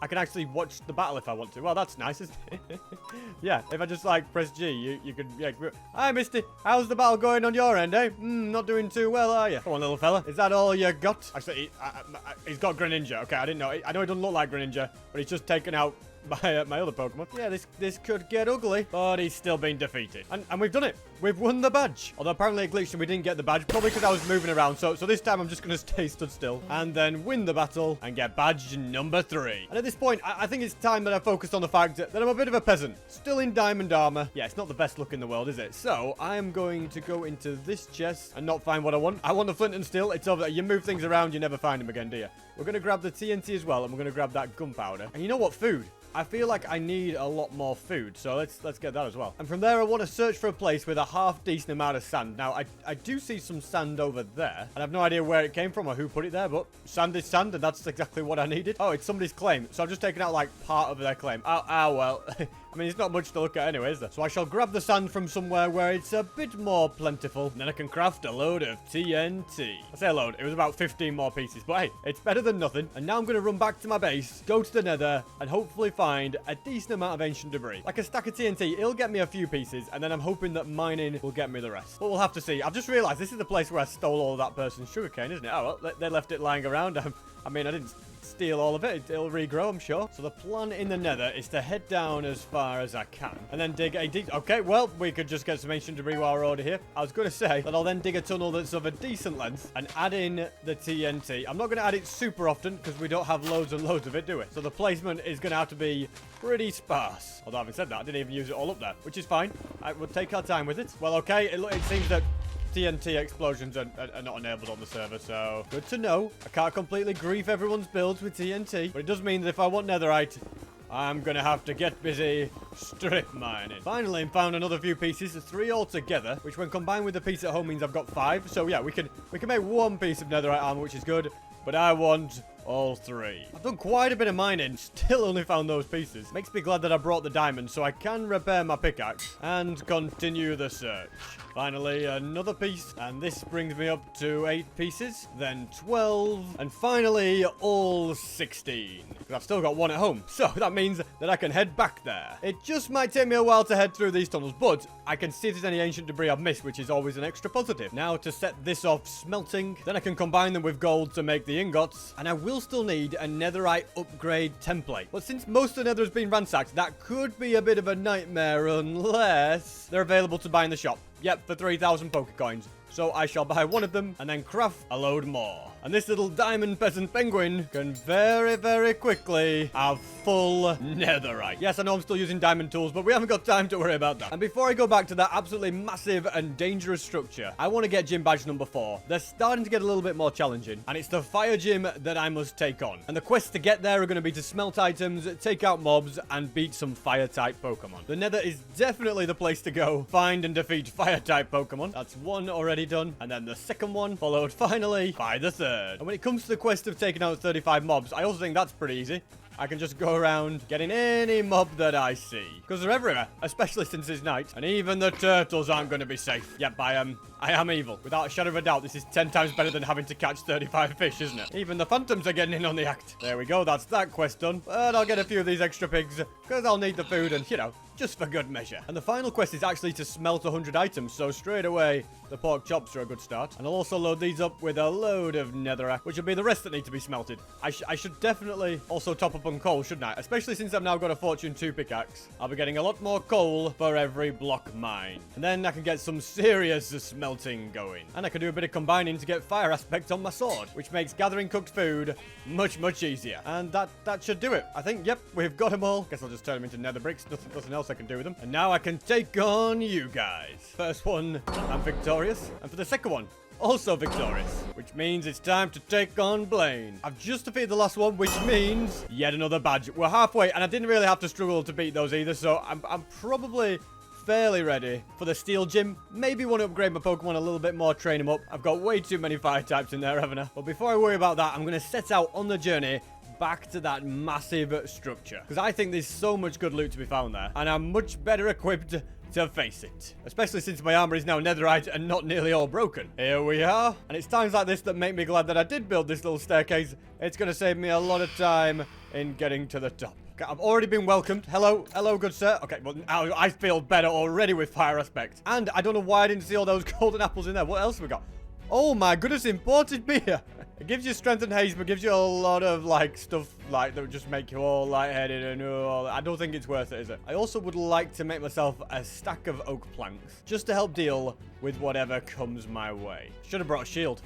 I can actually watch the battle if I want to. Well, that's nice, isn't it? Yeah, if I just, like, press G, you can... Yeah. Hi, Misty. How's the battle going on your end, eh? Not doing too well, are you? Come on, little fella. Is that all you got? Actually, he's got Greninja. Okay, I didn't know. I know he doesn't look like Greninja, but he's just taken out my other Pokemon. Yeah, this could get ugly, but he's still been defeated. And we've done it. We've won the badge. Although apparently it glitched and we didn't get the badge, probably because I was moving around. So this time I'm just going to stay stood still and then win the battle and get badge number 3. And at this point, I think it's time that I focused on the fact that I'm a bit of a peasant. Still in diamond armor. Yeah, it's not the best look in the world, is it? So I am going to go into this chest and not find what I want. I want the flint and steel. It's over there. You move things around, you never find them again, do you? We're going to grab the TNT as well, and we're going to grab that gunpowder. And you know what? Food. I feel like I need a lot more food, so let's get that as well. And from there, I want to search for a place with a half-decent amount of sand. Now, I do see some sand over there, and I have no idea where it came from or who put it there, but sand is sand, and that's exactly what I needed. Oh, it's somebody's claim, so I've just taken out, like, part of their claim. Oh well... I mean, it's not much to look at anyway, is there? So I shall grab the sand from somewhere where it's a bit more plentiful. And then I can craft a load of TNT. I say a load. It was about 15 more pieces. But hey, it's better than nothing. And now I'm going to run back to my base, go to the Nether, and hopefully find a decent amount of ancient debris. Like a stack of TNT, it'll get me a few pieces. And then I'm hoping that mining will get me the rest. But we'll have to see. I've just realized this is the place where I stole all of that person's sugarcane, isn't it? Oh, well, they left it lying around. I mean, I didn't steal all of it. It'll regrow, I'm sure. So the plan in the Nether is to head down as far as I can and then dig a deep... Okay, well, we could just get some ancient debris while we're already here. I was going to say that I'll then dig a tunnel that's of a decent length and add in the TNT. I'm not going to add it super often because we don't have loads and loads of it, do we? So the placement is going to have to be pretty sparse. Although having said that, I didn't even use it all up there, which is fine. We'll take our time with it. Well, okay, it seems that TNT explosions are not enabled on the server, so good to know. I can't completely grief everyone's builds with TNT, but it does mean that if I want Netherite, I'm gonna have to get busy strip mining. Finally, found another few pieces, 3 altogether, which when combined with the piece at home means I've got 5. So yeah, we can make 1 piece of Netherite armor, which is good, but I want all 3. I've done quite a bit of mining, still only found those pieces. Makes me glad that I brought the diamond so I can repair my pickaxe and continue the search. Finally, another piece, and this brings me up to 8 pieces, then 12, and finally, all 16. But I've still got 1 at home, so that means that I can head back there. It just might take me a while to head through these tunnels, but I can see if there's any ancient debris I've missed, which is always an extra positive. Now, to set this off smelting, then I can combine them with gold to make the ingots, and I will still need a netherite upgrade template. But since most of the nether has been ransacked, that could be a bit of a nightmare unless they're available to buy in the shop. Yep, for 3,000 Pokecoins. So I shall buy 1 of them and then craft a load more. And this little diamond peasant penguin can very, very quickly have full netherite. Yes, I know I'm still using diamond tools, but we haven't got time to worry about that. And before I go back to that absolutely massive and dangerous structure, I want to get gym badge number 4. They're starting to get a little bit more challenging, and it's the fire gym that I must take on. And the quests to get there are going to be to smelt items, take out mobs, and beat some fire-type Pokemon. The Nether is definitely the place to go. Find and defeat fire-type Pokemon. That's 1 already done. And then the second one, followed finally by the 3rd. And when it comes to the quest of taking out 35 mobs, I also think that's pretty easy. I can just go around getting any mob that I see. Because they're everywhere, especially since it's night. And even the turtles aren't going to be safe. Yep, I am evil. Without a shadow of a doubt, this is 10 times better than having to catch 35 fish, isn't it? Even the phantoms are getting in on the act. There we go, that's that quest done. But I'll get a few of these extra pigs, because I'll need the food and, you know, just for good measure. And the final quest is actually to smelt 100 items, so straight away, the pork chops are a good start. And I'll also load these up with a load of netherrack, which will be the rest that need to be smelted. I should definitely also top up on coal, shouldn't I? Especially since I've now got a Fortune 2 pickaxe. I'll be getting a lot more coal for every block mined. And then I can get some serious smelting going. And I can do a bit of combining to get fire aspect on my sword, which makes gathering cooked food much, much easier. And that should do it. I think, yep, we've got them all. Guess I'll just turn them into nether bricks. Nothing else I can do with them. And now I can take on you guys. First one, I'm victorious. And for the second one, also victorious. Which means it's time to take on Blaine. I've just defeated the last one, which means yet another badge. We're halfway, and I didn't really have to struggle to beat those either, so I'm probably fairly ready for the steel gym. Maybe want to upgrade my Pokemon a little bit more, train them up. I've got way too many fire types in there, haven't I? But before I worry about that, I'm going to set out on the journey back to that massive structure, because I think there's so much good loot to be found there, and I'm much better equipped to face it, especially since my armor is now netherite and not nearly all broken. Here we are, and it's times like this that make me glad that I did build this little staircase. It's going to save me a lot of time in getting to the top. Okay, I've already been welcomed. Hello, good sir. Okay, well, now I feel better already with fire aspect, and I don't know why I didn't see all those golden apples in there. What else have we got? Oh my goodness, imported beer. It gives you strength and haste, but gives you a lot of, like, stuff, like, that would just make you all lightheaded and all. I don't think it's worth it, is it? I also would like to make myself a stack of oak planks, just to help deal with whatever comes my way. Should have brought a shield.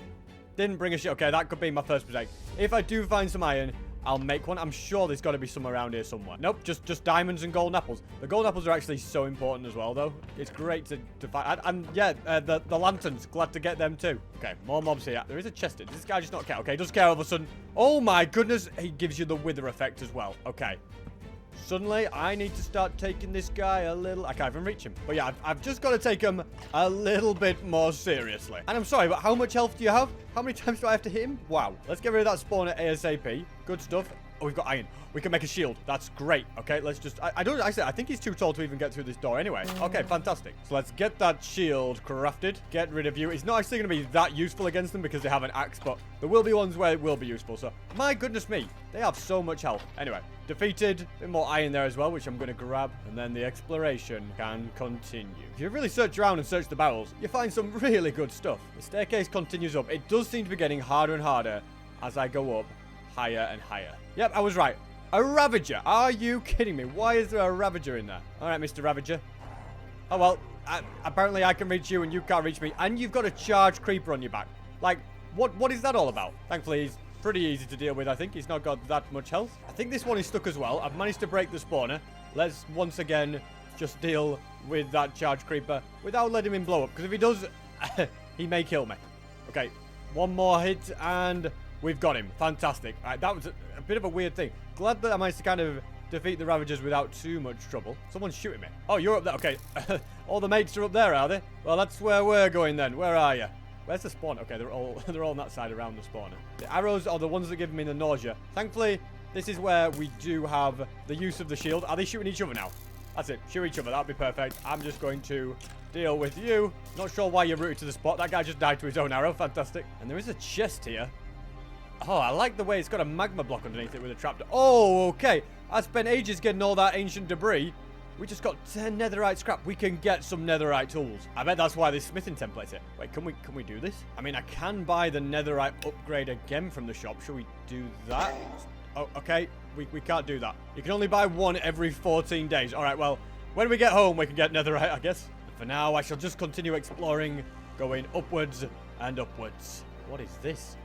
Didn't bring a shield. Okay, that could be my first mistake. If I do find some iron, I'll make one. I'm sure there's got to be some around here somewhere. Nope, just diamonds and golden apples. The golden apples are actually so important as well, though. It's great to find. And yeah, the lanterns. Glad to get them too. Okay, more mobs here. There is a chest. Does this guy just not care? Okay, he does care all of a sudden. Oh my goodness. He gives you the wither effect as well. Okay. Suddenly, I need to start taking this guy a little... I can't even reach him. But yeah, I've just got to take him a little bit more seriously. And I'm sorry, but how much health do you have? How many times do I have to hit him? Wow. Let's get rid of that spawner ASAP. Good stuff. Oh, we've got iron. We can make a shield. That's great. Okay, let's just... I think he's too tall to even get through this door anyway. Okay, fantastic. So let's get that shield crafted. Get rid of you. It's not actually going to be that useful against them because they have an axe, but there will be ones where it will be useful. So, my goodness me. They have so much health. Anyway, defeated. A bit more iron there as well, which I'm going to grab. And then the exploration can continue. If you really search around and search the barrels, you find some really good stuff. The staircase continues up. It does seem to be getting harder and harder as I go up higher and higher. Yep, I was right. A Ravager. Are you kidding me? Why is there a Ravager in there? All right, Mr. Ravager. Oh, well, apparently I can reach you and you can't reach me. And you've got a charged creeper on your back. Like, what is that all about? Thankfully, he's pretty easy to deal with, I think. He's not got that much health. I think this one is stuck as well. I've managed to break the spawner. Let's once again just deal with that charged creeper without letting him blow up. Because if he does, he may kill me. Okay, one more hit and... we've got him. Fantastic. All right, that was a bit of a weird thing. Glad that I managed to kind of defeat the Ravagers without too much trouble. Someone's shooting me. Oh, you're up there. Okay. All the mates are up there, are they? Well, that's where we're going then. Where are you? Where's the spawn? Okay, they're all on that side around the spawner. The arrows are the ones that give me the nausea. Thankfully, this is where we do have the use of the shield. Are they shooting each other now? That's it. Shoot each other. That'll be perfect. I'm just going to deal with you. Not sure why you're rooted to the spot. That guy just died to his own arrow. Fantastic. And there is a chest here. Oh, I like the way it's got a magma block underneath it with a trapdoor. Oh, okay. I spent ages getting all that ancient debris. We just got 10 netherite scrap. We can get some netherite tools. I bet that's why this smithing template's here. Wait, can we do this? I mean, I can buy the netherite upgrade again from the shop. Should we do that? Oh, okay. We can't do that. You can only buy one every 14 days. All right, well, when we get home, we can get netherite, I guess. And for now, I shall just continue exploring, going upwards and upwards. What is this?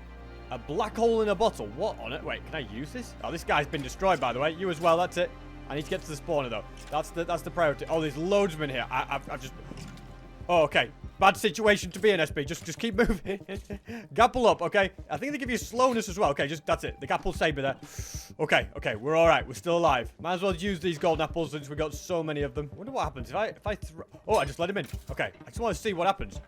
A black hole in a bottle. What on it? Wait, can I use this? Oh, this guy's been destroyed, by the way. You as well. That's it. I need to get to the spawner, though. That's the priority. Oh, there's loads of them in here. I've just... Oh, okay. Bad situation to be in, SB. Just keep moving. Gapple up, okay? I think they give you slowness as well. Okay, that's it. The gapple saber there. Okay, we're all right. We're still alive. Might as well use these golden apples since we got so many of them. I wonder what happens if I throw... Oh, I just let him in. Okay, I just want to see what happens.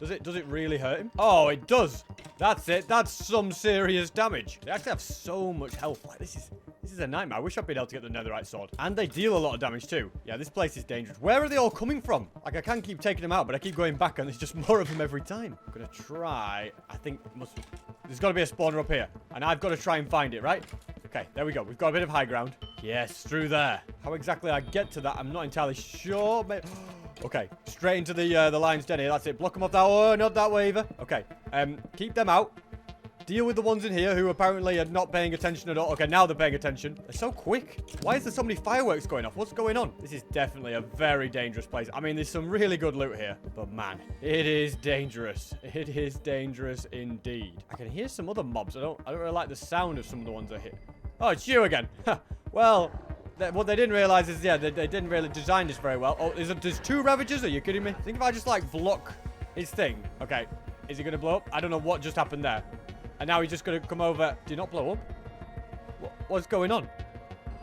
Does it really hurt him? Oh, it does. That's it. That's some serious damage. They actually have so much health. Like, this is a nightmare. I wish I'd been able to get the netherite sword. And they deal a lot of damage too. Yeah, this place is dangerous. Where are they all coming from? Like, I can keep taking them out, but I keep going back and there's just more of them every time. I'm gonna try. I think there's got to be a spawner up here. And I've got to try and find it, right? Okay, there we go. We've got a bit of high ground. Yes, through there. How exactly I get to that, I'm not entirely sure. Maybe... Okay, straight into the lion's den here. That's it. Block them off that. Oh, not that way either. Okay, keep them out. Deal with the ones in here who apparently are not paying attention at all. Okay, now they're paying attention. They're so quick. Why is there so many fireworks going off? What's going on? This is definitely a very dangerous place. I mean, there's some really good loot here. But man, it is dangerous. It is dangerous indeed. I can hear some other mobs. I don't really like the sound of some of the ones I hit. Oh, it's you again. Well... what they didn't realize is, yeah, they didn't really design this very well. Oh, there's two Ravagers? Are you kidding me? Think if I just, like, block his thing. Okay. Is he going to blow up? I don't know what just happened there. And now he's just going to come over. Do you not blow up? What's going on?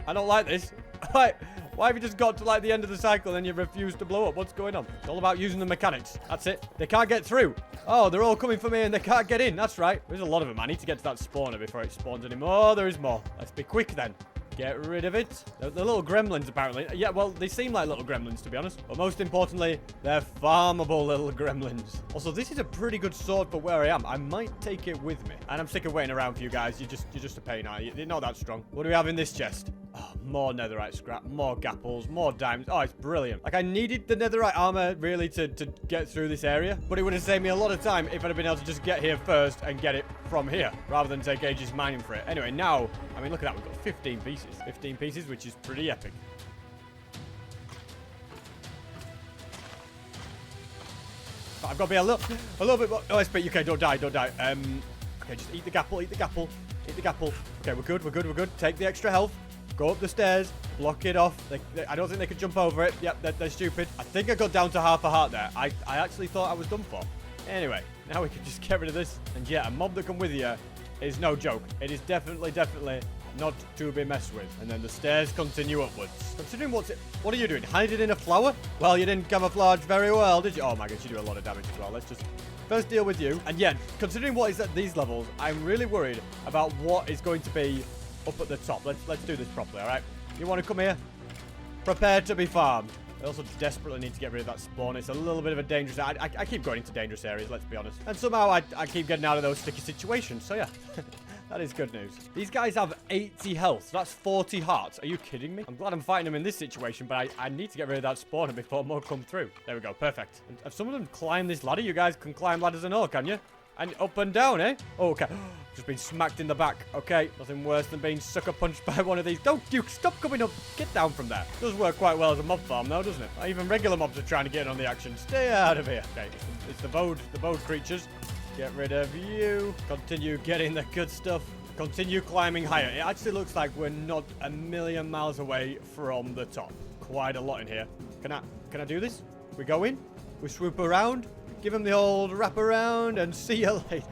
I don't like this. Why have you just got to like the end of the cycle and you refuse to blow up? What's going on? It's all about using the mechanics. That's it. They can't get through. Oh, they're all coming for me and they can't get in. That's right. There's a lot of them. I need to get to that spawner before it spawns anymore. There is more. Let's be quick then. Get rid of it. The little gremlins, apparently. Yeah, well, they seem like little gremlins, to be honest. But most importantly, they're farmable little gremlins. Also, this is a pretty good sword for where I am. I might take it with me. And I'm sick of waiting around for you guys. You're just a pain, aren't you? You're not that strong. What do we have in this chest? Oh, more netherite scrap, more gapples, more diamonds. Oh, it's brilliant. Like, I needed the netherite armor, really, to get through this area. But it would have saved me a lot of time if I'd have been able to just get here first and get it from here, rather than take ages mining for it. Anyway, now, I mean, look at that. We've got 15 pieces. 15 pieces, which is pretty epic. But I've got to be a little bit more... Oh, SP, okay, don't die. Okay, just eat the gapple, eat the gapple. Okay, we're good. Take the extra health. Go up the stairs, block it off. I don't think they could jump over it. Yep, they're stupid. I think I got down to half a heart there. I actually thought I was done for. Anyway, now we can just get rid of this. And yeah, a mob that come with you is no joke. It is definitely not to be messed with. And then the stairs continue upwards. Considering what are you doing? Hiding in a flower? Well, you didn't camouflage very well, did you? Oh my gosh, you do a lot of damage as well. Let's just first deal with you. And yeah, considering what is at these levels, I'm really worried about what is going to be up at the top. Let's do this properly, all right? You want to come here? Prepare to be farmed. I also desperately need to get rid of that spawn. It's a little bit of a dangerous... I keep going into dangerous areas, let's be honest. And somehow I keep getting out of those sticky situations. So yeah, that is good news. These guys have 80 health. So that's 40 hearts. Are you kidding me? I'm glad I'm fighting them in this situation, but I need to get rid of that spawner before more come through. There we go, perfect. And have some of them climbed this ladder? You guys can climb ladders and all, can you? And up and down, eh? Oh, okay. Just been smacked in the back. Okay, nothing worse than being sucker punched by one of these. Don't, Duke, stop coming up. Get down from there. Does work quite well as a mob farm, though, doesn't it? Even regular mobs are trying to get in on the action. Stay out of here. Okay, it's the bowed creatures. Get rid of you. Continue getting the good stuff. Continue climbing higher. It actually looks like we're not a million miles away from the top. Quite a lot in here. Can I do this? We go in. We swoop around. Give him the old wrap around and see you later.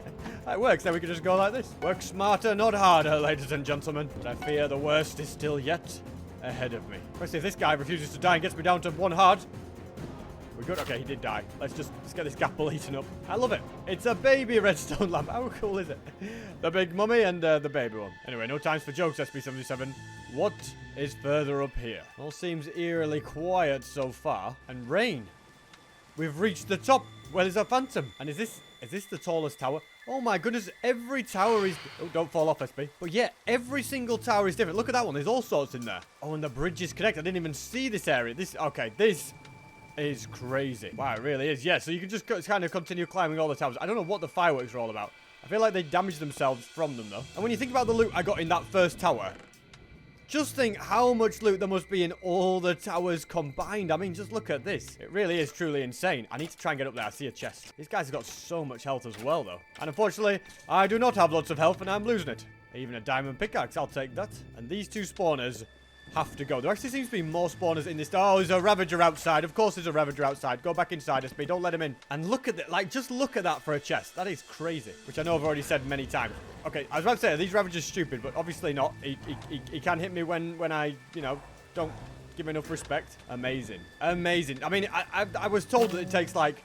It works, then we can just go like this. Work smarter, not harder, ladies and gentlemen. But I fear the worst is still yet ahead of me. Let's see if this guy refuses to die and gets me down to 1 heart. We're good. Okay, he did die. Let's get this gapple eaten up. I love it. It's a baby redstone lamp. How cool is it? The big mummy and the baby one. Anyway, no times for jokes, SP77. What is further up here? All seems eerily quiet so far. And rain. We've reached the top. Where there's a phantom. And is this the tallest tower? Oh my goodness, every tower is... Oh, don't fall off, SP. But yeah, every single tower is different. Look at that one. There's all sorts in there. Oh, and the bridges connect. I didn't even see this area. Okay, this is crazy. Wow, it really is. Yeah, so you can just kind of continue climbing all the towers. I don't know what the fireworks are all about. I feel like they damaged themselves from them, though. And when you think about the loot I got in that first tower... Just think how much loot there must be in all the towers combined. I mean, just look at this. It really is truly insane. I need to try and get up there. I see a chest. These guys have got so much health as well, though. And unfortunately, I do not have lots of health, and I'm losing it. Even a diamond pickaxe, I'll take that. And these two spawners have to go. There actually seems to be more spawners in this. Oh, there's a ravager outside. Of course there's a ravager outside. Go back inside, SP. Don't let him in. And look at that. Like, just look at that for a chest. That is crazy. Which I know I've already said many times. Okay, I was about to say, are these ravagers stupid? But obviously not. He can hit me when I, you know, don't give enough respect. Amazing. Amazing. I mean, I was told that it takes, like,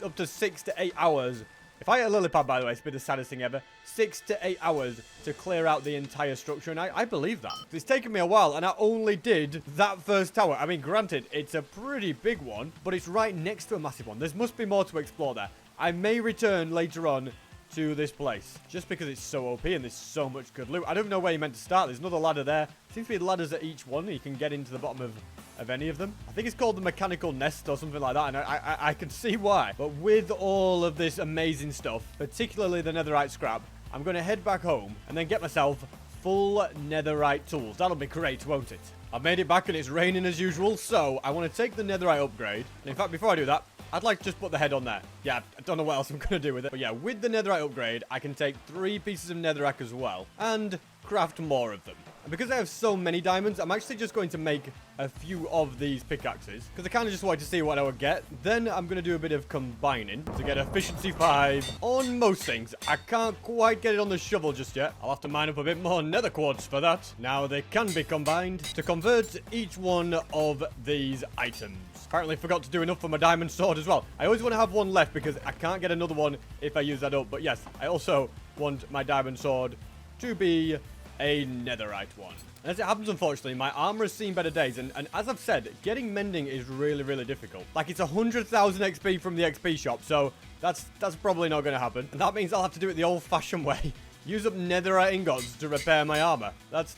up to 6 to 8 hours. If I get a lily pad, by the way, it's been the saddest thing ever. 6 to 8 hours to clear out the entire structure, and I believe that. It's taken me a while, and I only did that first tower. I mean, granted, it's a pretty big one, but it's right next to a massive one. There must be more to explore there. I may return later on to this place, just because it's so OP and there's so much good loot. I don't know where you're meant to start. There's another ladder there. Seems to be ladders at each one. You can get into the bottom of any of them. I think it's called the mechanical nest or something like that, and I can see why. But with all of this amazing stuff, particularly the netherite scrap, I'm going to head back home and then get myself full netherite tools. That'll be great, won't it? I've made it back and it's raining as usual, so I want to take the netherite upgrade. And in fact, before I do that, I'd like to just put the head on there. Yeah, I don't know what else I'm going to do with it. But yeah, with the netherite upgrade, I can take 3 pieces of netherrack as well and craft more of them. And because I have so many diamonds, I'm actually just going to make a few of these pickaxes. Because I kind of just wanted to see what I would get. Then I'm going to do a bit of combining to get efficiency 5 on most things. I can't quite get it on the shovel just yet. I'll have to mine up a bit more nether quartz for that. Now they can be combined to convert each one of these items. Apparently forgot to do enough for my diamond sword as well. I always want to have one left because I can't get another one if I use that up. But yes, I also want my diamond sword to be a netherite one. As it happens, unfortunately, my armor has seen better days, and as I've said, getting mending is really, really difficult. Like, it's 100,000 XP from the XP shop, so that's probably not going to happen. And that means I'll have to do it the old-fashioned way. Use up netherite ingots to repair my armor. That's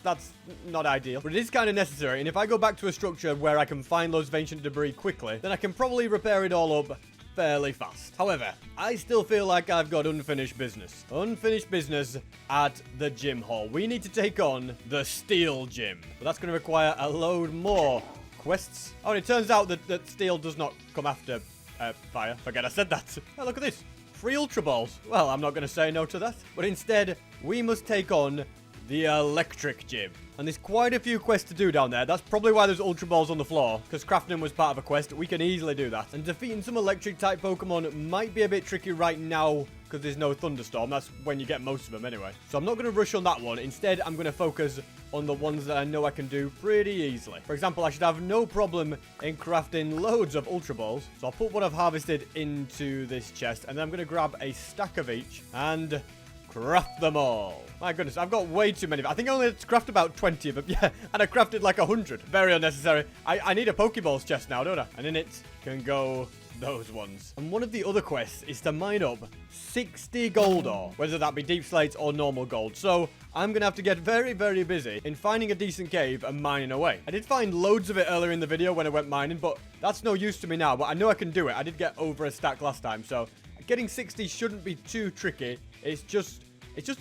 not ideal, but it is kind of necessary, and if I go back to a structure where I can find loads of ancient debris quickly, then I can probably repair it all up fairly fast. However, I still feel like I've got unfinished business. Unfinished business at the gym hall. We need to take on the steel gym. But that's going to require a load more quests. Oh, and it turns out that steel does not come after fire. Forget I said that. Oh, look at this. Free ultra balls. Well, I'm not going to say no to that. But instead, we must take on the electric gym. And there's quite a few quests to do down there. That's probably why there's ultra balls on the floor, because crafting them was part of a quest. We can easily do that. And defeating some electric type Pokemon might be a bit tricky right now, because there's no thunderstorm. That's when you get most of them anyway. So I'm not going to rush on that one. Instead, I'm going to focus on the ones that I know I can do pretty easily. For example, I should have no problem in crafting loads of ultra balls. So I'll put what I've harvested into this chest, and then I'm going to grab a stack of each and craft them all. My goodness, I've got way too many. I think I only had to craft about 20 of them. Yeah, and I crafted like 100. Very unnecessary. I need a Pokeballs chest now, don't I? And in it can go those ones. And one of the other quests is to mine up 60 gold ore, whether that be deep slate or normal gold. So I'm going to have to get very, very busy in finding a decent cave and mining away. I did find loads of it earlier in the video when I went mining, but that's no use to me now. But I know I can do it. I did get over a stack last time, so getting 60 shouldn't be too tricky. It's just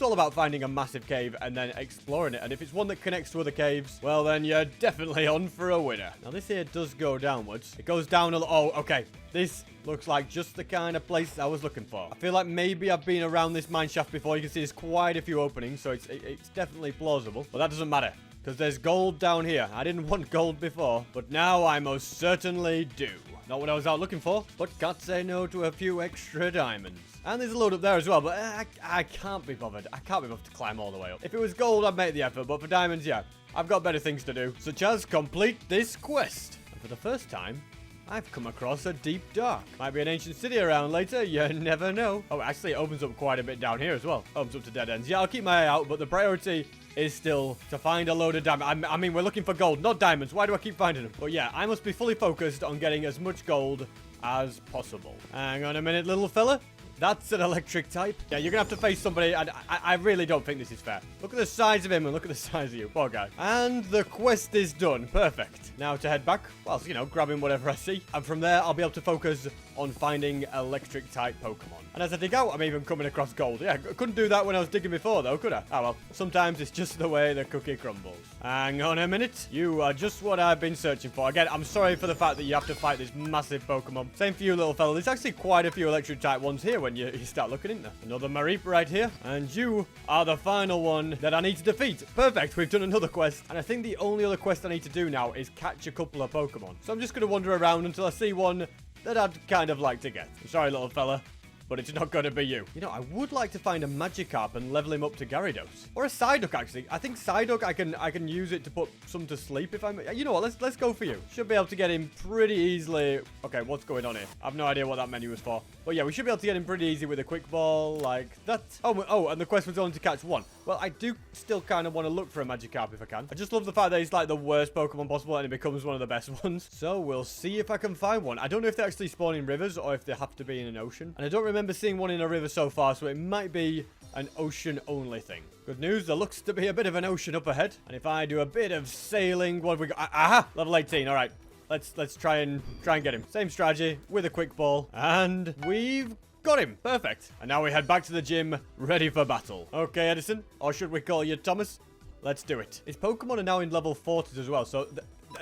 all about finding a massive cave and then exploring it. And if it's one that connects to other caves, well, then you're definitely on for a winner. Now, this here does go downwards. It goes down a lot. Oh, okay. This looks like just the kind of place I was looking for. I feel like maybe I've been around this mine shaft before. You can see there's quite a few openings, so it's definitely plausible. But that doesn't matter, because there's gold down here. I didn't want gold before, but now I most certainly do. Not what I was out looking for, but can't say no to a few extra diamonds. And there's a load up there as well, but I can't be bothered. I can't be bothered to climb all the way up. If it was gold, I'd make the effort, but for diamonds, yeah, I've got better things to do, such as complete this quest. And for the first time, I've come across a deep dark. Might be an ancient city around later, you never know. Oh, actually, it opens up quite a bit down here as well. Opens up to dead ends. Yeah, I'll keep my eye out, but the priority is still to find a load of diamonds. I mean, we're looking for gold, not diamonds. Why do I keep finding them? But yeah, I must be fully focused on getting as much gold as possible. Hang on a minute, little fella. That's an electric type. Yeah, you're going to have to face somebody, and I really don't think this is fair. Look at the size of him and look at the size of you. Poor guy. And the quest is done. Perfect. Now to head back, whilst, you know, grabbing whatever I see. And from there, I'll be able to focus on finding electric type Pokemon. And as I dig out, I'm even coming across gold. Yeah, I couldn't do that when I was digging before, though, could I? Oh, well. Sometimes it's just the way the cookie crumbles. Hang on a minute. You are just what I've been searching for. Again, I'm sorry for the fact that you have to fight this massive Pokemon. Same for you, little fella. There's actually quite a few electric type ones here when you start looking in there. Another Mareep right here. And you are the final one that I need to defeat. Perfect. We've done another quest. And I think the only other quest I need to do now is catch a couple of Pokemon. So I'm just going to wander around until I see one that I'd kind of like to get. I'm sorry, little fella, but it's not going to be you. You know, I would like to find a Magikarp and level him up to Gyarados. Or a Psyduck, actually. I think Psyduck, I can use it to put some to sleep if I'm... You know what, let's go for you. Should be able to get him pretty easily. Okay, what's going on here? I have no idea what that menu was for. But yeah, we should be able to get him pretty easy with a quick ball like that. Oh, and the quest was only to catch one. Well, I do still kind of want to look for a Magikarp if I can. I just love the fact that he's like the worst Pokemon possible and it becomes one of the best ones. So we'll see if I can find one. I don't know if they actually spawn in rivers or if they have to be in an ocean. And I don't remember seeing one in a river so far, so it might be an ocean-only thing. Good news, there looks to be a bit of an ocean up ahead. And if I do a bit of sailing, what have we got? Aha! Level 18, all right. Let's try and get him. Same strategy with a quick ball. And we've got him. Perfect. And now we head back to the gym, ready for battle. Okay, Edison. Or should we call you Thomas? Let's do it. His Pokemon are now in level 40s as well, so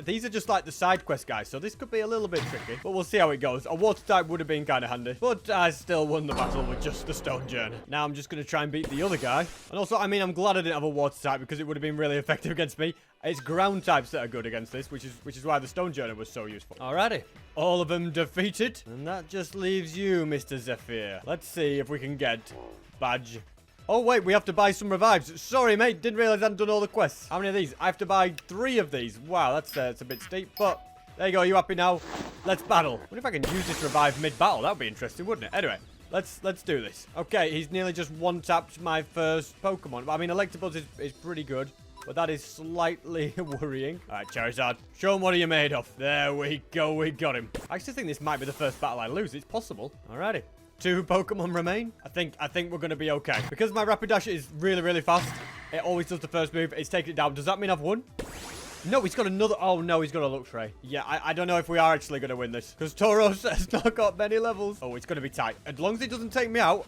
these are just like the side quest guys, so this could be a little bit tricky, but we'll see how it goes. A water type would have been kind of handy, but I still won the battle with just the stone journey. Now I'm just going to try and beat the other guy. And also, I mean, I'm glad I didn't have a water type because it would have been really effective against me. It's ground types that are good against this, which is why the stone journey was so useful. Alrighty. All of them defeated. And that just leaves you, Mr. Zephyr. Let's see if we can get badge. Oh, wait, we have to buy some revives. Sorry, mate. Didn't realize I hadn't done all the quests. How many of these? I have to buy 3 of these. Wow, that's a bit steep, but there you go. You happy now? Let's battle. I wonder if I can use this revive mid-battle. That would be interesting, wouldn't it? Anyway. Let's do this. Okay, he's nearly just one-tapped my first Pokemon. I mean, Electabuzz is pretty good, but that is slightly worrying. All right, Charizard, show him what are you made of. There we go, we got him. I actually think this might be the first battle I lose. It's possible. Alrighty. 2 Pokemon remain. I think we're going to be okay. Because my Rapidash is really, really fast, it always does the first move. It's taking it down. Does that mean I've won? No, he's got another... Oh, no, he's got a Luxray. Yeah, I don't know if we are actually going to win this. Because Tauros has not got many levels. Oh, it's going to be tight. As long as he doesn't take me out,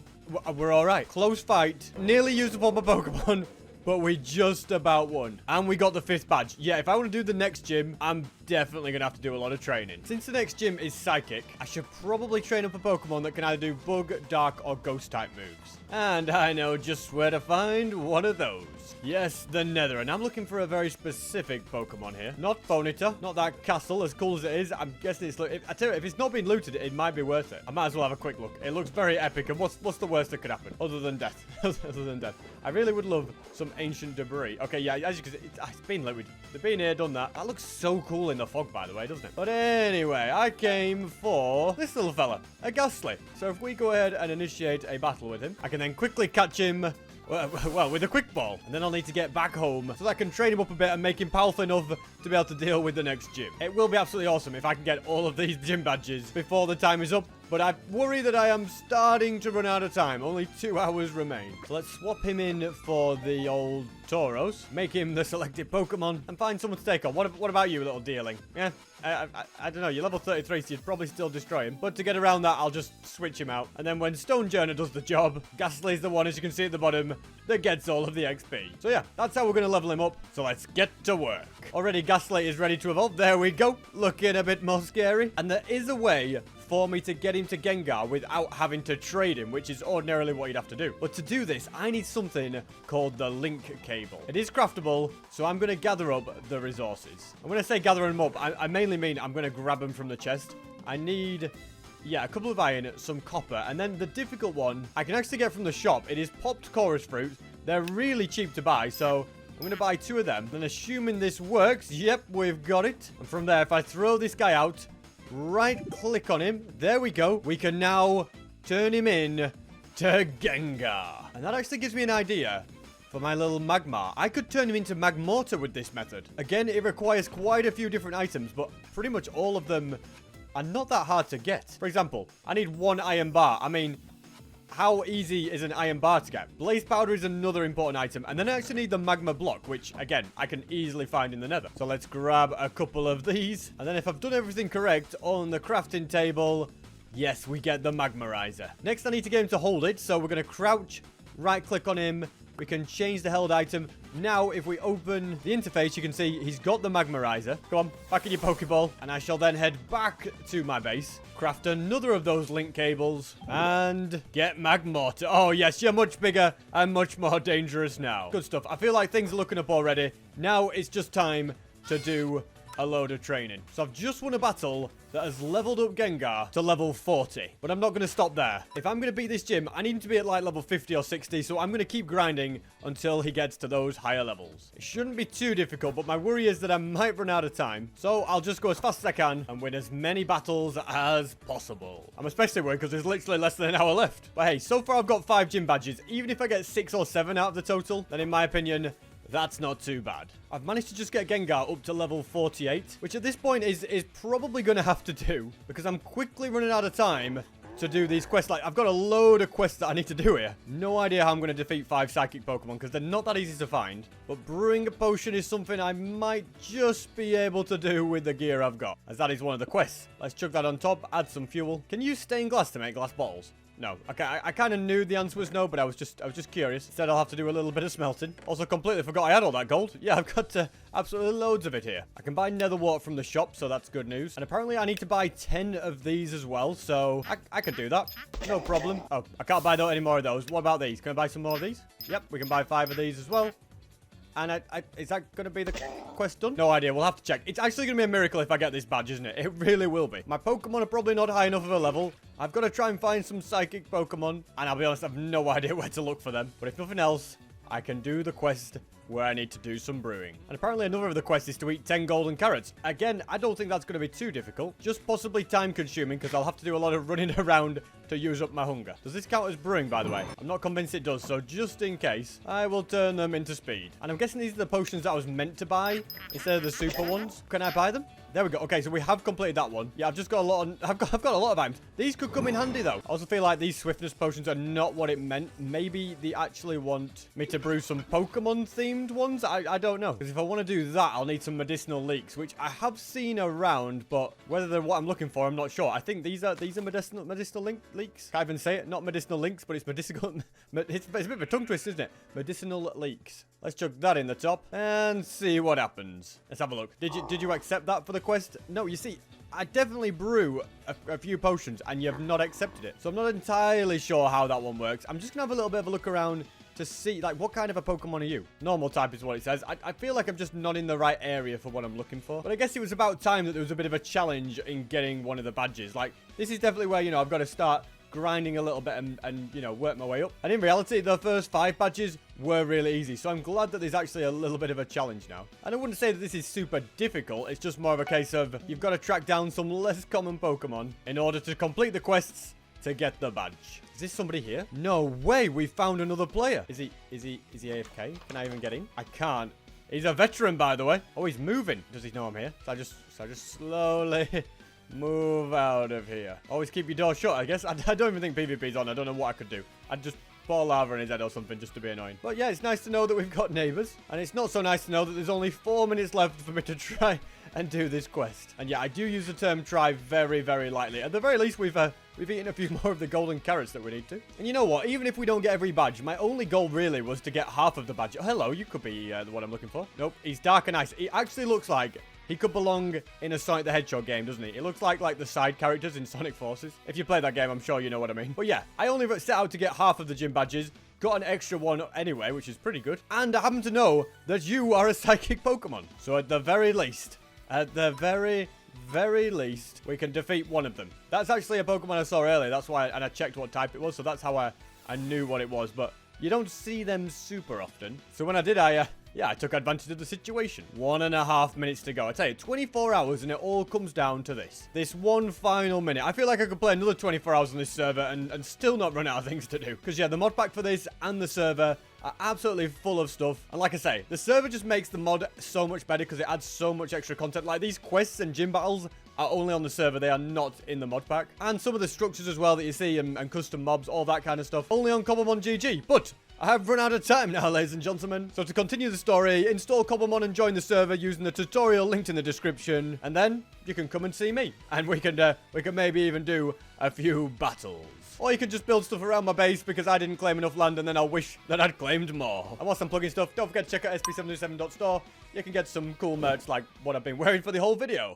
we're all right. Close fight. Nearly used up all my Pokemon. But we just about won. And we got the 5th badge. Yeah, if I want to do the next gym, I'm definitely going to have to do a lot of training. Since the next gym is Psychic, I should probably train up a Pokemon that can either do Bug, Dark, or Ghost type moves. And I know just where to find one of those. Yes, the Nether. And I'm looking for a very specific Pokemon here. Not Ponyta. Not that castle, as cool as it is. I'm guessing it's... I tell you, if it's not been looted, it might be worth it. I might as well have a quick look. It looks very epic. And what's the worst that could happen? Other than death. Other than death. I really would love some ancient debris. Okay, yeah, as you can see, it's been looted. They've been here, done that. That looks so cool in the fog, by the way, doesn't it? But anyway, I came for this little fella, a Ghastly. So if we go ahead and initiate a battle with him, I can then quickly catch him, well, with a quick ball. And then I'll need to get back home so that I can train him up a bit and make him powerful enough to be able to deal with the next gym. It will be absolutely awesome if I can get all of these gym badges before the time is up. But I worry that I am starting to run out of time. Only 2 hours remain. So let's swap him in for the old Tauros. Make him the selected Pokemon. And find someone to take on. What about you, little deerling? Yeah, I don't know. You're level 33, so you'd probably still destroy him. But to get around that, I'll just switch him out. And then when Stone Journey does the job, Ghastly's the one, as you can see at the bottom, that gets all of the XP. So yeah, that's how we're going to level him up. So let's get to work. Already, Ghastly is ready to evolve. There we go. Looking a bit more scary. And there is a way for me to get him to Gengar without having to trade him, which is ordinarily what you'd have to do. But to do this, I need something called the link cable. It is craftable, so I'm going to gather up the resources. And when I say gather them up, I mainly mean I'm going to grab them from the chest. I need... yeah, a couple of iron, some copper, and then the difficult one I can actually get from the shop. It is popped chorus fruit. They're really cheap to buy, so I'm going to buy 2 of them. Then assuming this works, yep, we've got it. And from there, if I throw this guy out, right click on him, there we go. We can now turn him in to Gengar. And that actually gives me an idea for my little Magmar. I could turn him into Magmortar with this method. Again, it requires quite a few different items, but pretty much all of them are not that hard to get. For example, I need 1 iron bar. I mean, how easy is an iron bar to get? Blaze powder is another important item. And then I actually need the magma block, which, again, I can easily find in the nether. So let's grab a couple of these. And then if I've done everything correct on the crafting table, yes, we get the magmarizer. Next, I need to get him to hold it. So we're going to crouch, right-click on him. We can change the held item. Now, if we open the interface, you can see he's got the magmarizer. Go on, back in your Pokeball. And I shall then head back to my base, craft another of those link cables, and get Magmortar. Oh, yes, you're much bigger and much more dangerous now. Good stuff. I feel like things are looking up already. Now it's just time to do a load of training. So I've just won a battle that has leveled up Gengar to level 40. But I'm not going to stop there. If I'm going to beat this gym, I need him to be at like level 50 or 60. So I'm going to keep grinding until he gets to those higher levels. It shouldn't be too difficult, but my worry is that I might run out of time. So I'll just go as fast as I can and win as many battles as possible. I'm especially worried because there's literally less than an hour left. But hey, so far I've got 5 gym badges. Even if I get 6 or 7 out of the total, then in my opinion, that's not too bad. I've managed to just get Gengar up to level 48, which at this point is probably going to have to do, because I'm quickly running out of time to do these quests. Like, I've got a load of quests that I need to do here. No idea how I'm going to defeat 5 psychic Pokemon, because they're not that easy to find. But brewing a potion is something I might just be able to do with the gear I've got, as that is one of the quests. Let's chuck that on top, add some fuel. Can you use stained glass to make glass bottles? No. Okay, I kind of knew the answer was no, but I was just curious. Instead, I'll have to do a little bit of smelting. Also, completely forgot I had all that gold. Yeah, I've got absolutely loads of it here. I can buy nether wart from the shop, so that's good news. And apparently, I need to buy 10 of these as well, so I could do that. No problem. Oh, I can't buy any more of those. What about these? Can I buy some more of these? Yep, we can buy 5 of these as well. And is that going to be the quest done? No idea. We'll have to check. It's actually going to be a miracle if I get this badge, isn't it? It really will be. My Pokemon are probably not high enough of a level. I've got to try and find some psychic Pokemon. And I'll be honest, I have no idea where to look for them. But if nothing else, I can do the quest where I need to do some brewing. And apparently another of the quests is to eat 10 golden carrots. Again, I don't think that's going to be too difficult. Just possibly time consuming because I'll have to do a lot of running around to use up my hunger. Does this count as brewing, by the way? I'm not convinced it does, so just in case, I will turn them into speed. And I'm guessing these are the potions that I was meant to buy instead of the super ones. Can I buy them? There we go. Okay, so we have completed that one. Yeah, I've just got a lot of... I've got a lot of items. These could come in handy, though. I also feel like these swiftness potions are not what it meant. Maybe they actually want me to brew some Pokemon-themed ones? I don't know. Because if I want to do that, I'll need some medicinal leeks, which I have seen around, but whether they're what I'm looking for, I'm not sure. I think these are medicinal leeks. Can't even say it. Not medicinal links, but it's medicinal... It's a bit of a tongue twist, isn't it? Medicinal leeks. Let's chuck that in the top and see what happens. Let's have a look. Did you accept that for the quest? No, you see, I definitely brew a few potions and you have not accepted it. So I'm not entirely sure how that one works. I'm just going to have a little bit of a look around to see, like, what kind of a Pokemon are you? Normal type is what it says. I feel like I'm just not in the right area for what I'm looking for. But I guess it was about time that there was a bit of a challenge in getting one of the badges. Like, this is definitely where, you know, I've got to start grinding a little bit and you know, work my way up. And in reality, the first 5 badges were really easy. So I'm glad that there's actually a little bit of a challenge now. And I wouldn't say that this is super difficult. It's just more of a case of you've got to track down some less common Pokemon in order to complete the quests to get the badge. Is this somebody here? No way. We found another player. Is he AFK? Can I even get in? I can't. He's a veteran, by the way. Oh, he's moving. Does he know I'm here? So I just slowly move out of here. Always keep your door shut, I guess. I don't even think PvP's on. I don't know what I could do. I'd just pour lava in his head or something just to be annoying. But yeah, it's nice to know that we've got neighbors. And it's not so nice to know that there's only 4 minutes left for me to try and do this quest. And yeah, I do use the term try very, very lightly. At the very least, we've eaten a few more of the golden carrots that we need to. And you know what? Even if we don't get every badge, my only goal really was to get half of the badge. Oh, hello, you could be the one I'm looking for. Nope, he's dark and ice. He actually looks like he could belong in a Sonic the Hedgehog game, doesn't he? It looks like the side characters in Sonic Forces. If you play that game, I'm sure you know what I mean. But yeah, I only set out to get half of the gym badges. Got an extra one anyway, which is pretty good. And I happen to know that you are a psychic Pokemon. So at the very least, we can defeat one of them. That's actually a Pokemon I saw earlier. That's why, and I checked what type it was. So that's how I knew what it was. But you don't see them super often. So when I did, yeah, I took advantage of the situation. 1.5 minutes to go. I tell you, 24 hours and it all comes down to this. This one final minute. I feel like I could play another 24 hours on this server and still not run out of things to do. Because yeah, the mod pack for this and the server are absolutely full of stuff. And like I say, the server just makes the mod so much better because it adds so much extra content. Like these quests and gym battles are only on the server. They are not in the mod pack. And some of the structures as well that you see and custom mobs, all that kind of stuff, only on Cobblemon GG. But I have run out of time now, ladies and gentlemen. So to continue the story, install Cobblemon and join the server using the tutorial linked in the description. And then you can come and see me. And we can maybe even do a few battles. Or you can just build stuff around my base because I didn't claim enough land and then I'll wish that I'd claimed more. And whilst I'm plugging stuff, don't forget to check out sp707.store. You can get some cool merch like what I've been wearing for the whole video.